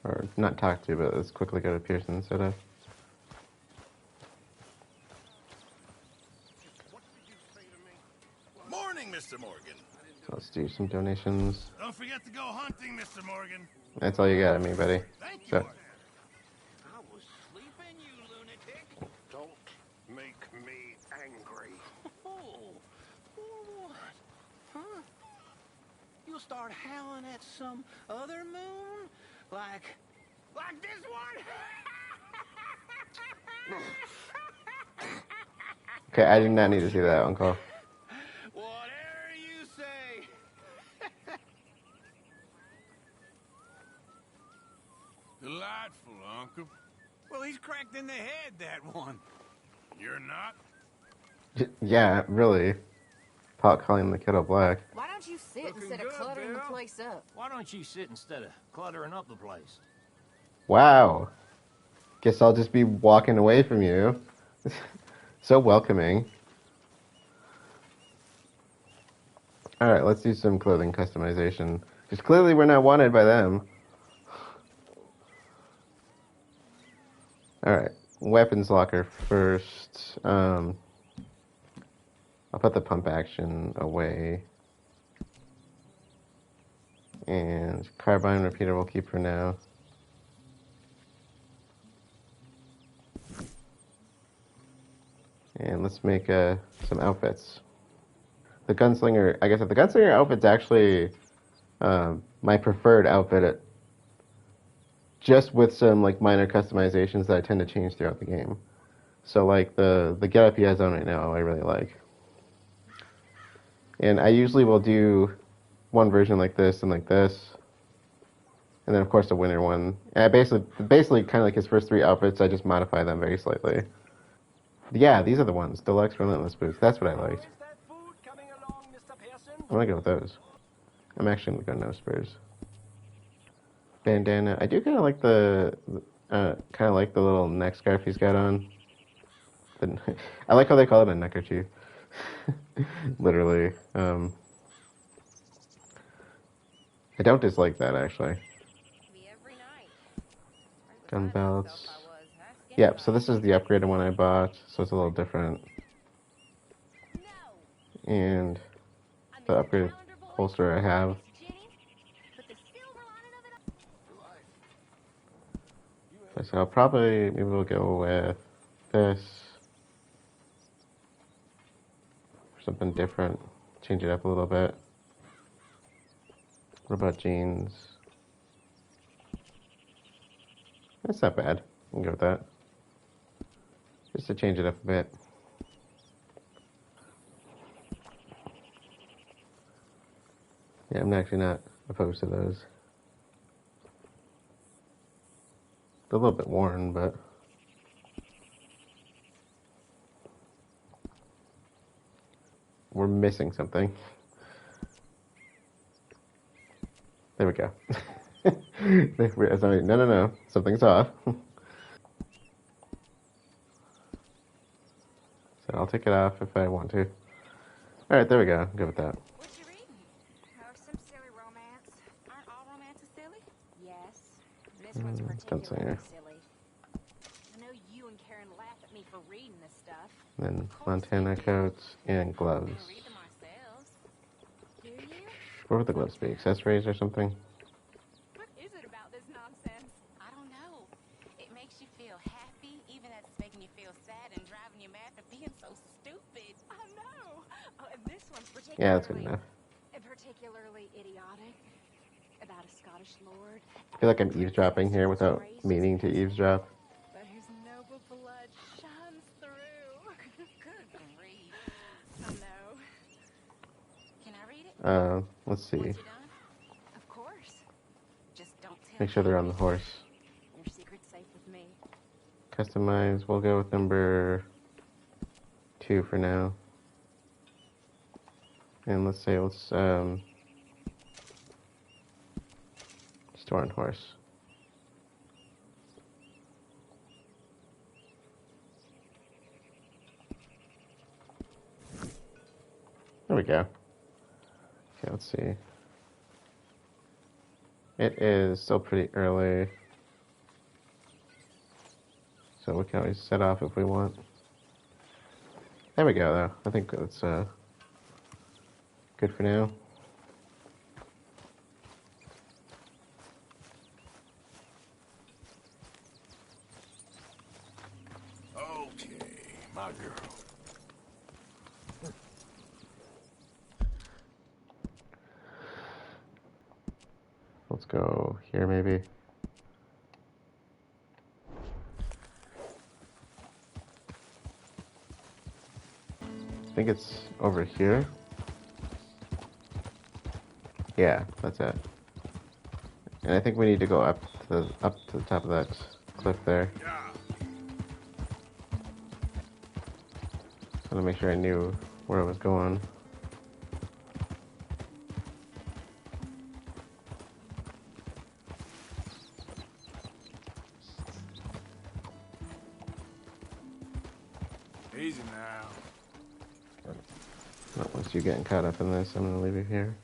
Or not talk to, but let's quickly go to Pearson's setup. Morning, Mr. Morgan. So let's do some donations. Don't forget to go hunting, Mr. Morgan. That's all you got of me, buddy. Thank you. So, I was sleeping, you lunatic. Don't make me angry. Oh, for what? Huh? You'll start howling at some other moon? Like this one? okay, I do not need to see that, Uncle. Whatever you say. Delightful, Uncle. Well, he's cracked in the head, that one. You're not? Yeah, really. Pot calling the kettle black. Why don't you sit Looking instead of good, cluttering the Bill. place up? Why don't you sit instead of cluttering up the place? Wow. Guess I'll just be walking away from you. So welcoming. Alright, let's do some clothing customization. Because clearly we're not wanted by them. Alright, weapons locker first. I'll put the pump action away. And carbine repeater we'll keep for now. And let's make some outfits. the gunslinger. I guess the gunslinger outfit's actually my preferred outfit. Just with some like minor customizations that I tend to change throughout the game. So like the getup he has on right now, I really like. And I usually will do one version like this and like this, and then of course the winter one. And I basically kind of like his first three outfits. I just modify them very slightly. Yeah, these are the ones. Deluxe Relentless boots. That's what I liked. I'm gonna go with those. I'm actually gonna go no spurs. Bandana. I do kind of like the little neck scarf he's got on. I like how they call it a neckerchief. Literally. I don't dislike that actually. Gun belts. Yep, so this is the upgraded one I bought, so it's a little different. And the upgraded holster I have. So I'll probably, maybe we'll go with this. Something different. Change it up a little bit. What about jeans? That's not bad. I can go with that. Just to change it up a bit. Yeah, I'm actually not opposed to those. They're a little bit worn, but we're missing something. There we go. Sorry, no. Something's off. So I'll take it off if I want to. Alright, there we go. Go with that. What you reading? Oh, some silly romance. Aren't all romances silly? Yes. This one's particularly silly. I know you and Karen laugh at me for reading this stuff. Then Montana coats and gloves. We read them ourselves. Do you? What would the gloves be? Accessories or something? What is it about this nonsense? I don't know. It makes you feel happy, even as it's making you feel sad and driving you mad for being so stupid. I know. Oh, and this one's particularly... Yeah, that's good enough. Particularly idiotic. About a Scottish lord. I feel like I'm eavesdropping here without meaning to eavesdrop. But his noble blood shines through. Good grief. Oh no. Can I read it? Let's see. Of course. Just don't tell Make sure they're on the horse. Your secret's safe with me. Customize. We'll go with number 2 for now. And let's say store on horse. There we go. Okay, let's see. It is still pretty early, so we can always set off if we want. There we go, though. I think that's good for now. Okay, my girl. Let's go here, maybe. I think it's over here. Yeah, that's it. And I think we need to go up to the top of that cliff there. I want to make sure I knew where I was going. Easy now. Not once you're getting caught up in this, I'm going to leave you here.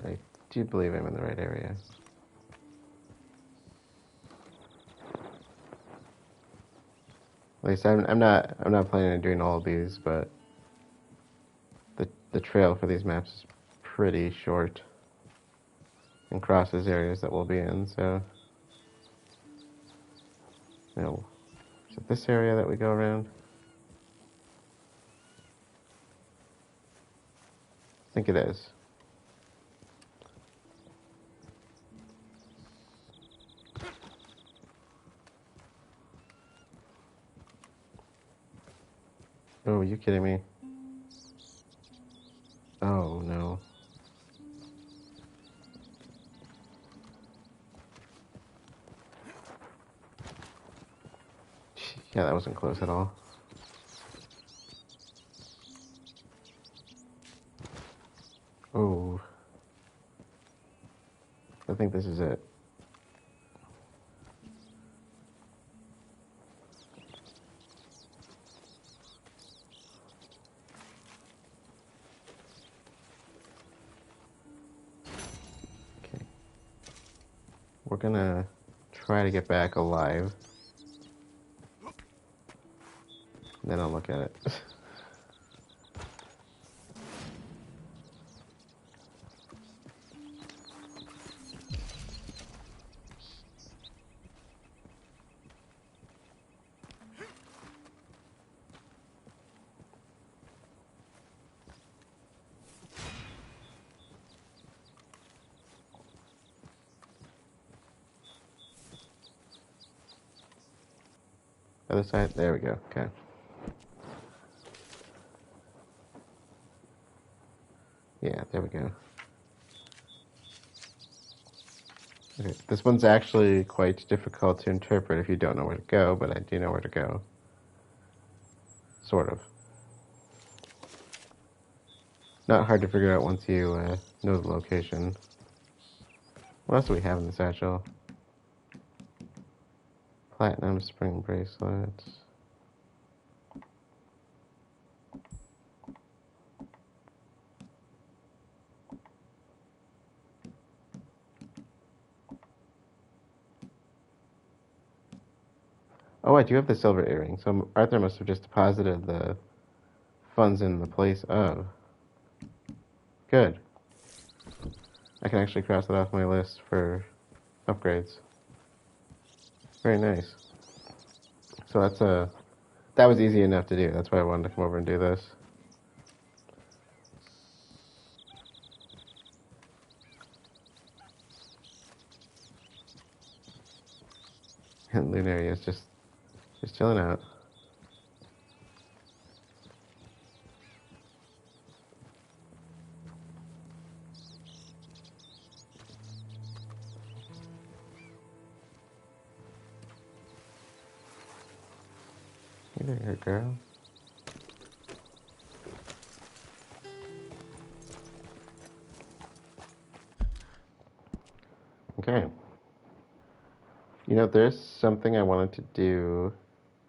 I do believe I'm in the right area. At least I'm not planning on doing all of these, but the trail for these maps is pretty short and crosses areas that we'll be in. So, you know, is it this area that we go around? I think it is. Oh, are you kidding me? Oh, no. Yeah, that wasn't close at all. Oh. I think this is it. Okay. We're gonna try to get back alive. Then I'll look at it. Other side? There we go. Okay. Yeah, there we go. Okay, this one's actually quite difficult to interpret if you don't know where to go, but I do know where to go. Sort of. Not hard to figure out once you know the location. What else do we have in the satchel? Platinum spring bracelets. Oh, I do have the silver earring. So Arthur must have just deposited the funds in the place of. Good. I can actually cross that off my list for upgrades. Very nice. So that was easy enough to do. That's why I wanted to come over and do this. And Lunaria is just chilling out. Hey there, girl. Okay. You know, there's something I wanted to do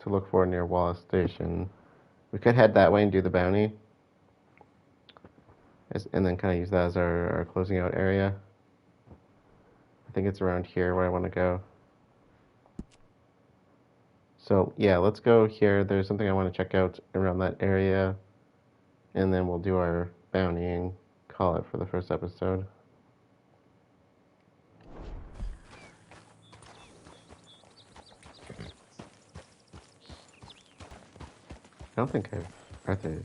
to look for near Wallace Station. We could head that way and do the bounty. And then kind of use that as our closing out area. I think it's around here where I want to go. So, yeah, let's go here. There's something I want to check out around that area. And then we'll do our bounty and call it for the first episode. I don't think Arthur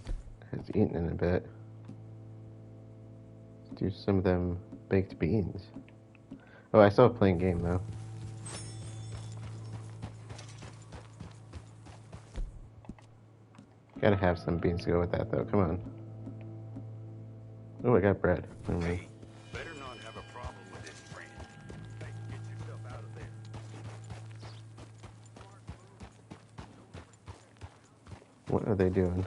has eaten in a bit. Let's do some of them baked beans. Oh, I still have playing game though. Gotta have some beans to go with that though. Come on. Oh, I got bread. Hey, better not have a problem with this friend. Hey, get yourself out of there. What are they doing?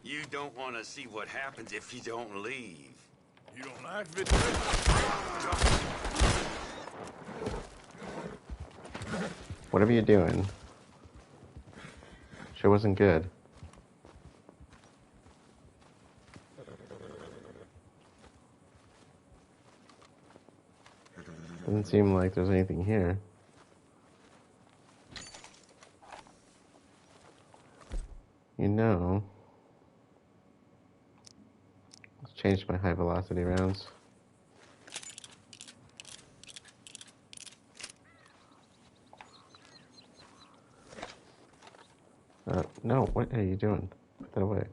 You don't want to see what happens if you don't leave. You don't like it? Whatever you're doing. Sure wasn't good. Doesn't seem like there's anything here. You know, let's change my high velocity rounds. No, what are you doing? Put that away.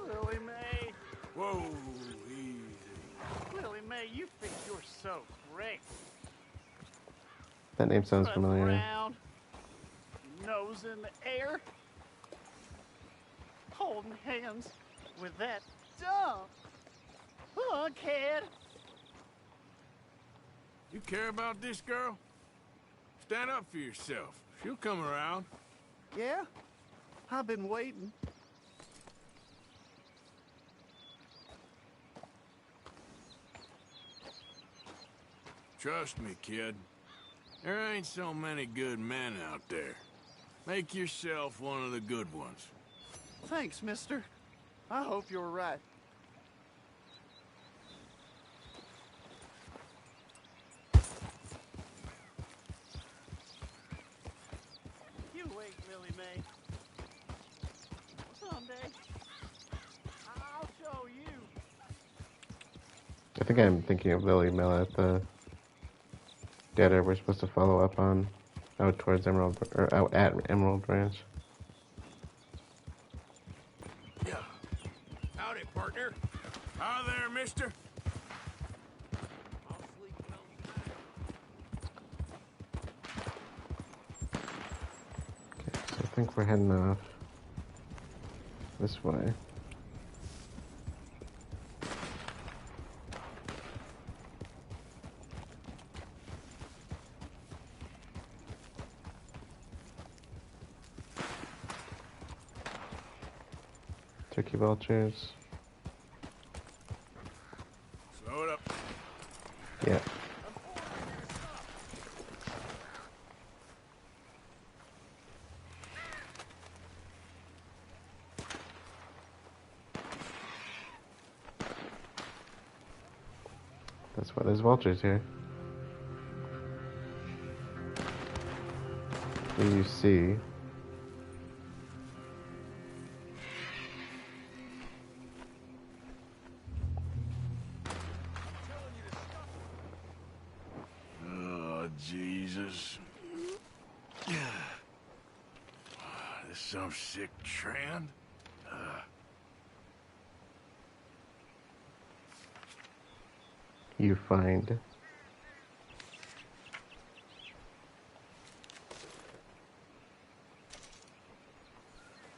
Lily Mae. Whoa, easy. Lily Mae, you think you're so great. That name sounds Running familiar. around, nose in the air, holding hands with that dumb kid. You care about this girl? Stand up for yourself. She'll come around. Yeah, I've been waiting. Trust me, kid. There ain't so many good men out there. Make yourself one of the good ones. Thanks, mister. I hope you're right. You wait, Lily Mae. Someday, I'll show you. I think I'm thinking of Lily Millet, the debtor we're supposed to follow up on out towards Emerald, or out at Emerald Ranch. Yeah. Howdy, partner. How there, mister? So I think we're heading off this way. Turkey vultures. Slow it up. Yeah. That's why there's vultures here. What do you see? Oh, Jesus. This some sick trend? You find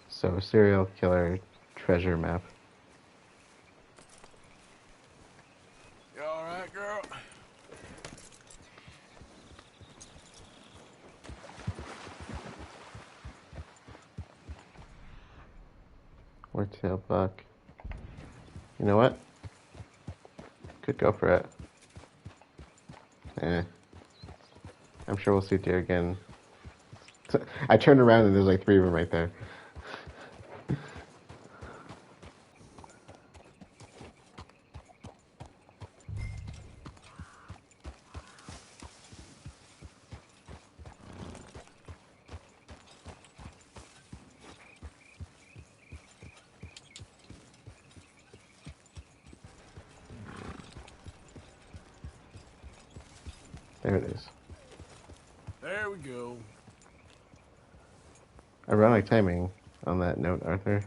so serial killer treasure map. You all right, girl? Whitetail buck. You know what? Could go for it. I'm sure we'll see deer again. I turned around and there's like 3 of them right there. There it is. There we go. Ironic timing on that note, Arthur.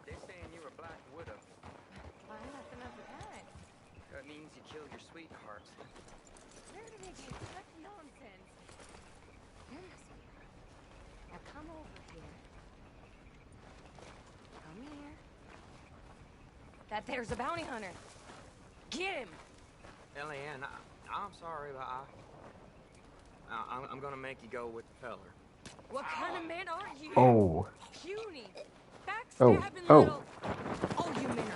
They're saying you're a black widow. Why nothing of the kind? That means you killed your sweetheart. Where do they get such nonsense? You're my sweetheart. Now come over here. Come here. That there's a bounty hunter. Get him! Ellie, I'm sorry, but I'm gonna make you go with the feller. What kind of man are you? Oh. Puny. Oh. Backstabbing Oh. little... Oh, you meant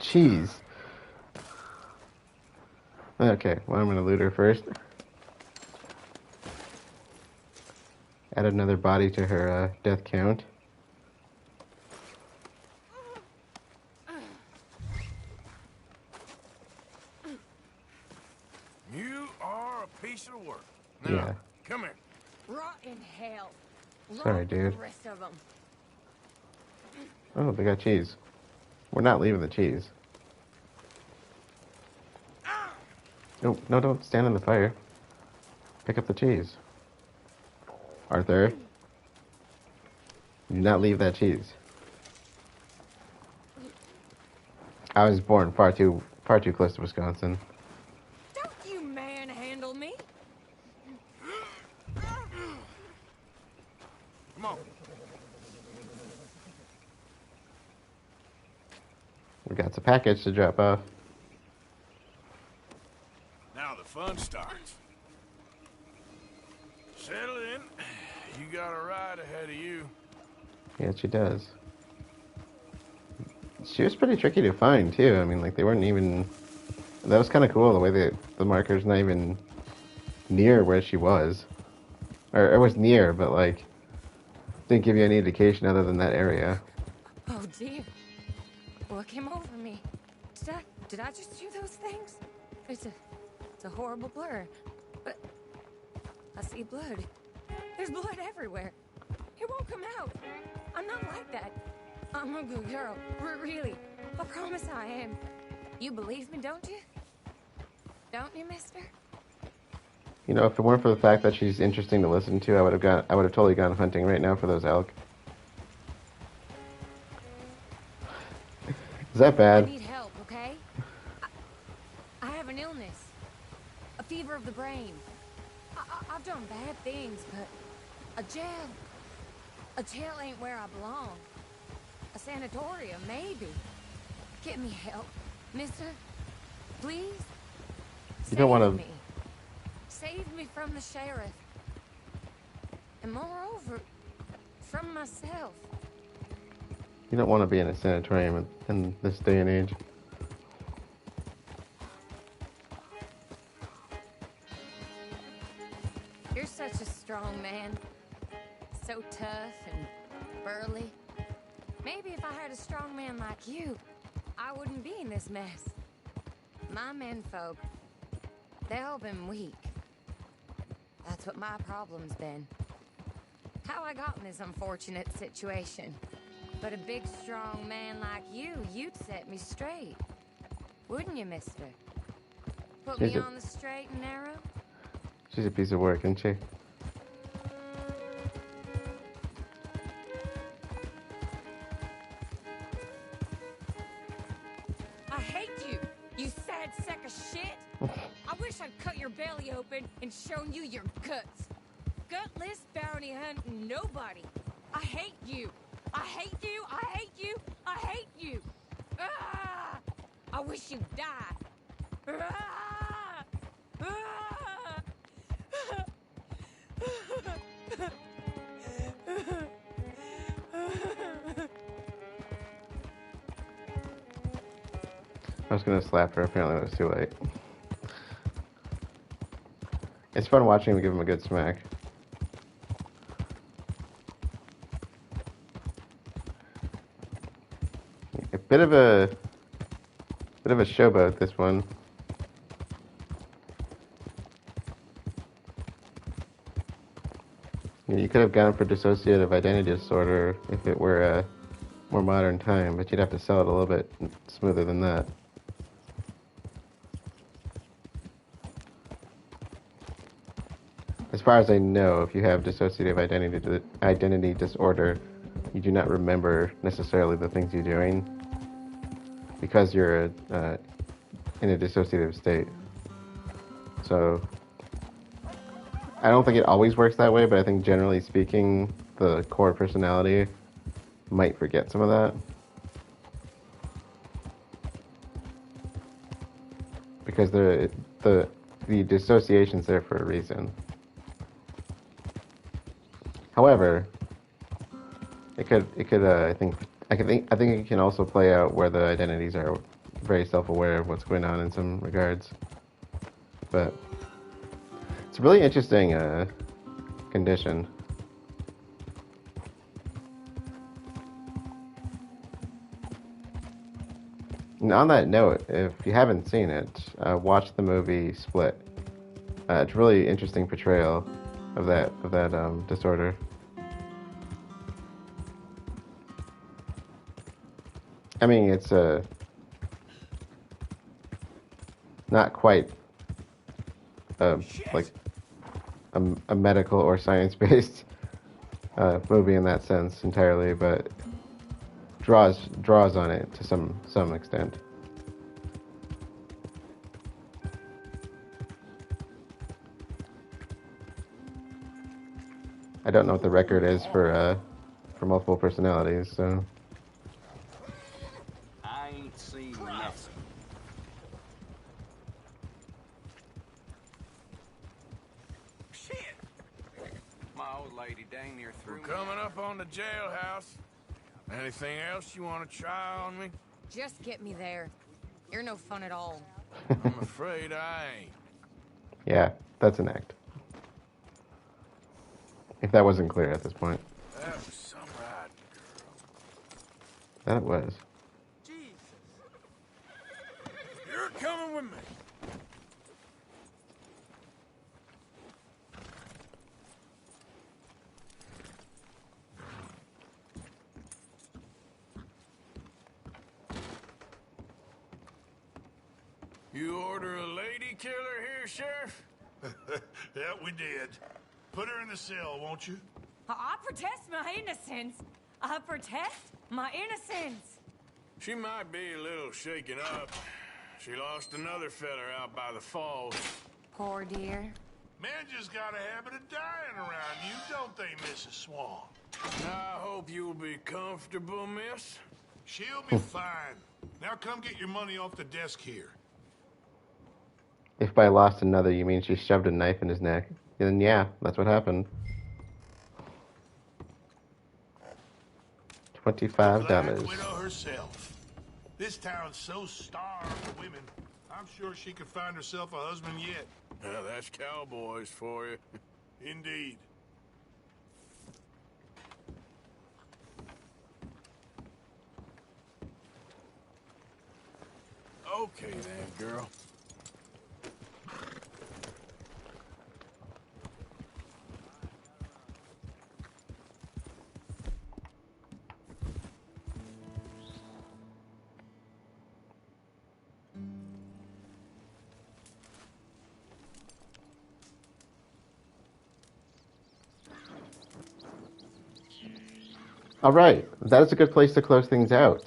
Cheese. Okay, well, I'm gonna loot her first. Add another body to her death count. You are a piece of work. Now, Yeah. come here. Rot in hell. Sorry, Rot dude. the rest of them. Oh, they got cheese. We're not leaving the cheese. No, no, don't stand in the fire. Pick up the cheese. Arthur. Do not leave that cheese. I was born far too close to Wisconsin. Don't you manhandle me. Come on. We got a package to drop off. Now the fun starts. Settle in. You got a ride ahead of you. Yeah, she does. She was pretty tricky to find, too. I mean, like, they weren't even... That was kind of cool, the way that the marker's not even near where she was. Or it was near, but, like, didn't give you any indication other than that area. Oh dear. What came over me? Did I just do those things? It's a horrible blur. But I see blood. There's blood everywhere. It won't come out. I'm not like that. I'm a good girl. Really. I promise I am. You believe me, don't you? Don't you, mister? You know, if it weren't for the fact that she's interesting to listen to, I would have totally gone hunting right now for those elk. Is that I bad? need help, okay? I have an illness. A fever of the brain. I've done bad things, but a jail ain't where I belong. A sanatorium, maybe. Get me help, mister. Please? You don't want Save to... me. Save me from the sheriff. And moreover, from myself. You don't want to be in a sanatorium in this day and age. You're such a strong man. So tough and burly. Maybe if I had a strong man like you, I wouldn't be in this mess. My menfolk, they've all been weak. That's what my problem's been. How I got in this unfortunate situation. But a big, strong man like you, you'd set me straight. Wouldn't you, mister? Put me on the straight and narrow? She's a piece of work, isn't she? I hate you, you sad sack of shit. I wish I'd cut your belly open and shown you your guts. Gutless, bounty hunting nobody. I hate you. I hate you. I hate you. I hate you. Ah! I wish you'd die. Ah! Ah! I was gonna slap her, apparently it was too late. It's fun watching him give him a good smack. A bit of a showboat, this one. You could have gone for dissociative identity disorder if it were a more modern time, but you'd have to sell it a little bit smoother than that. As far as I know, if you have dissociative identity disorder, you do not remember necessarily the things you're doing because you're in a dissociative state. So I don't think it always works that way, but I think generally speaking, the core personality might forget some of that. Because the dissociation's there for a reason. However, it could I think I think it can also play out where the identities are very self-aware of what's going on in some regards. But it's a really interesting condition. And on that note, if you haven't seen it, watch the movie Split. It's a really interesting portrayal of that disorder. I mean, it's not quite like a medical or science-based movie in that sense entirely, but draws on it to some extent. I don't know what the record is for multiple personalities, so. I ain't seen nothing. Shit! My old lady dang near threw We're me coming out. up on the jailhouse. Anything else you want to try on me? Just get me there. You're no fun at all. I'm afraid I ain't. Yeah, that's an act. If that wasn't clear at this point. That was some ride, girl. That it was. You're coming with me. You order a lady killer here, Sheriff? Yeah, we did. Put her in the cell, won't you? I protest my innocence. I protest my innocence. She might be a little shaken up. She lost another feller out by the falls. Poor dear. Men just got a habit of dying around you, don't they, Mrs. Swan? I hope you'll be comfortable, miss. She'll be fine. Now come get your money off the desk here. If by lost another you mean she shoved a knife in his neck, then yeah, that's what happened. $25. Black Widow herself. This town's so starved for women, I'm sure she could find herself a husband yet. Now, that's cowboys for you. Indeed. Okay then, girl. All right, that is a good place to close things out.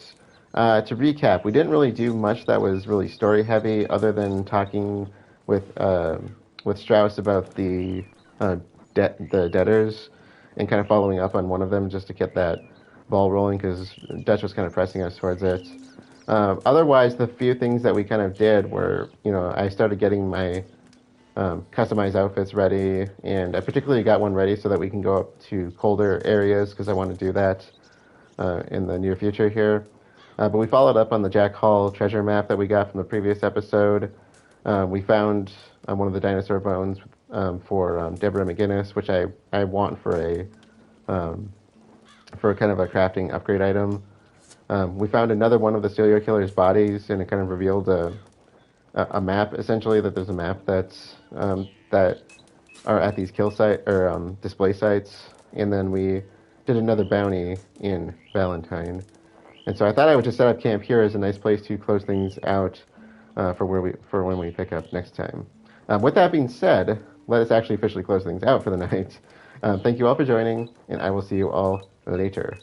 To recap, we didn't really do much that was really story heavy, other than talking with Strauss about the debtors and kind of following up on one of them just to get that ball rolling because Dutch was kind of pressing us towards it. Otherwise, the few things that we kind of did were, I started getting my customized outfits ready, and I particularly got one ready so that we can go up to colder areas because I want to do that in the near future here. But we followed up on the Jack Hall treasure map that we got from the previous episode. We found one of the dinosaur bones for Deborah McGinnis, which I want for a kind of a crafting upgrade item. We found another one of the serial killer's bodies, and it kind of revealed a map, essentially, that there's a map that's that are at these kill site or display sites. And then we did another bounty in Valentine. And so I thought I would just set up camp here as a nice place to close things out for when we pick up next time. With that being said, let us actually officially close things out for the night. Thank you all for joining, and I will see you all later.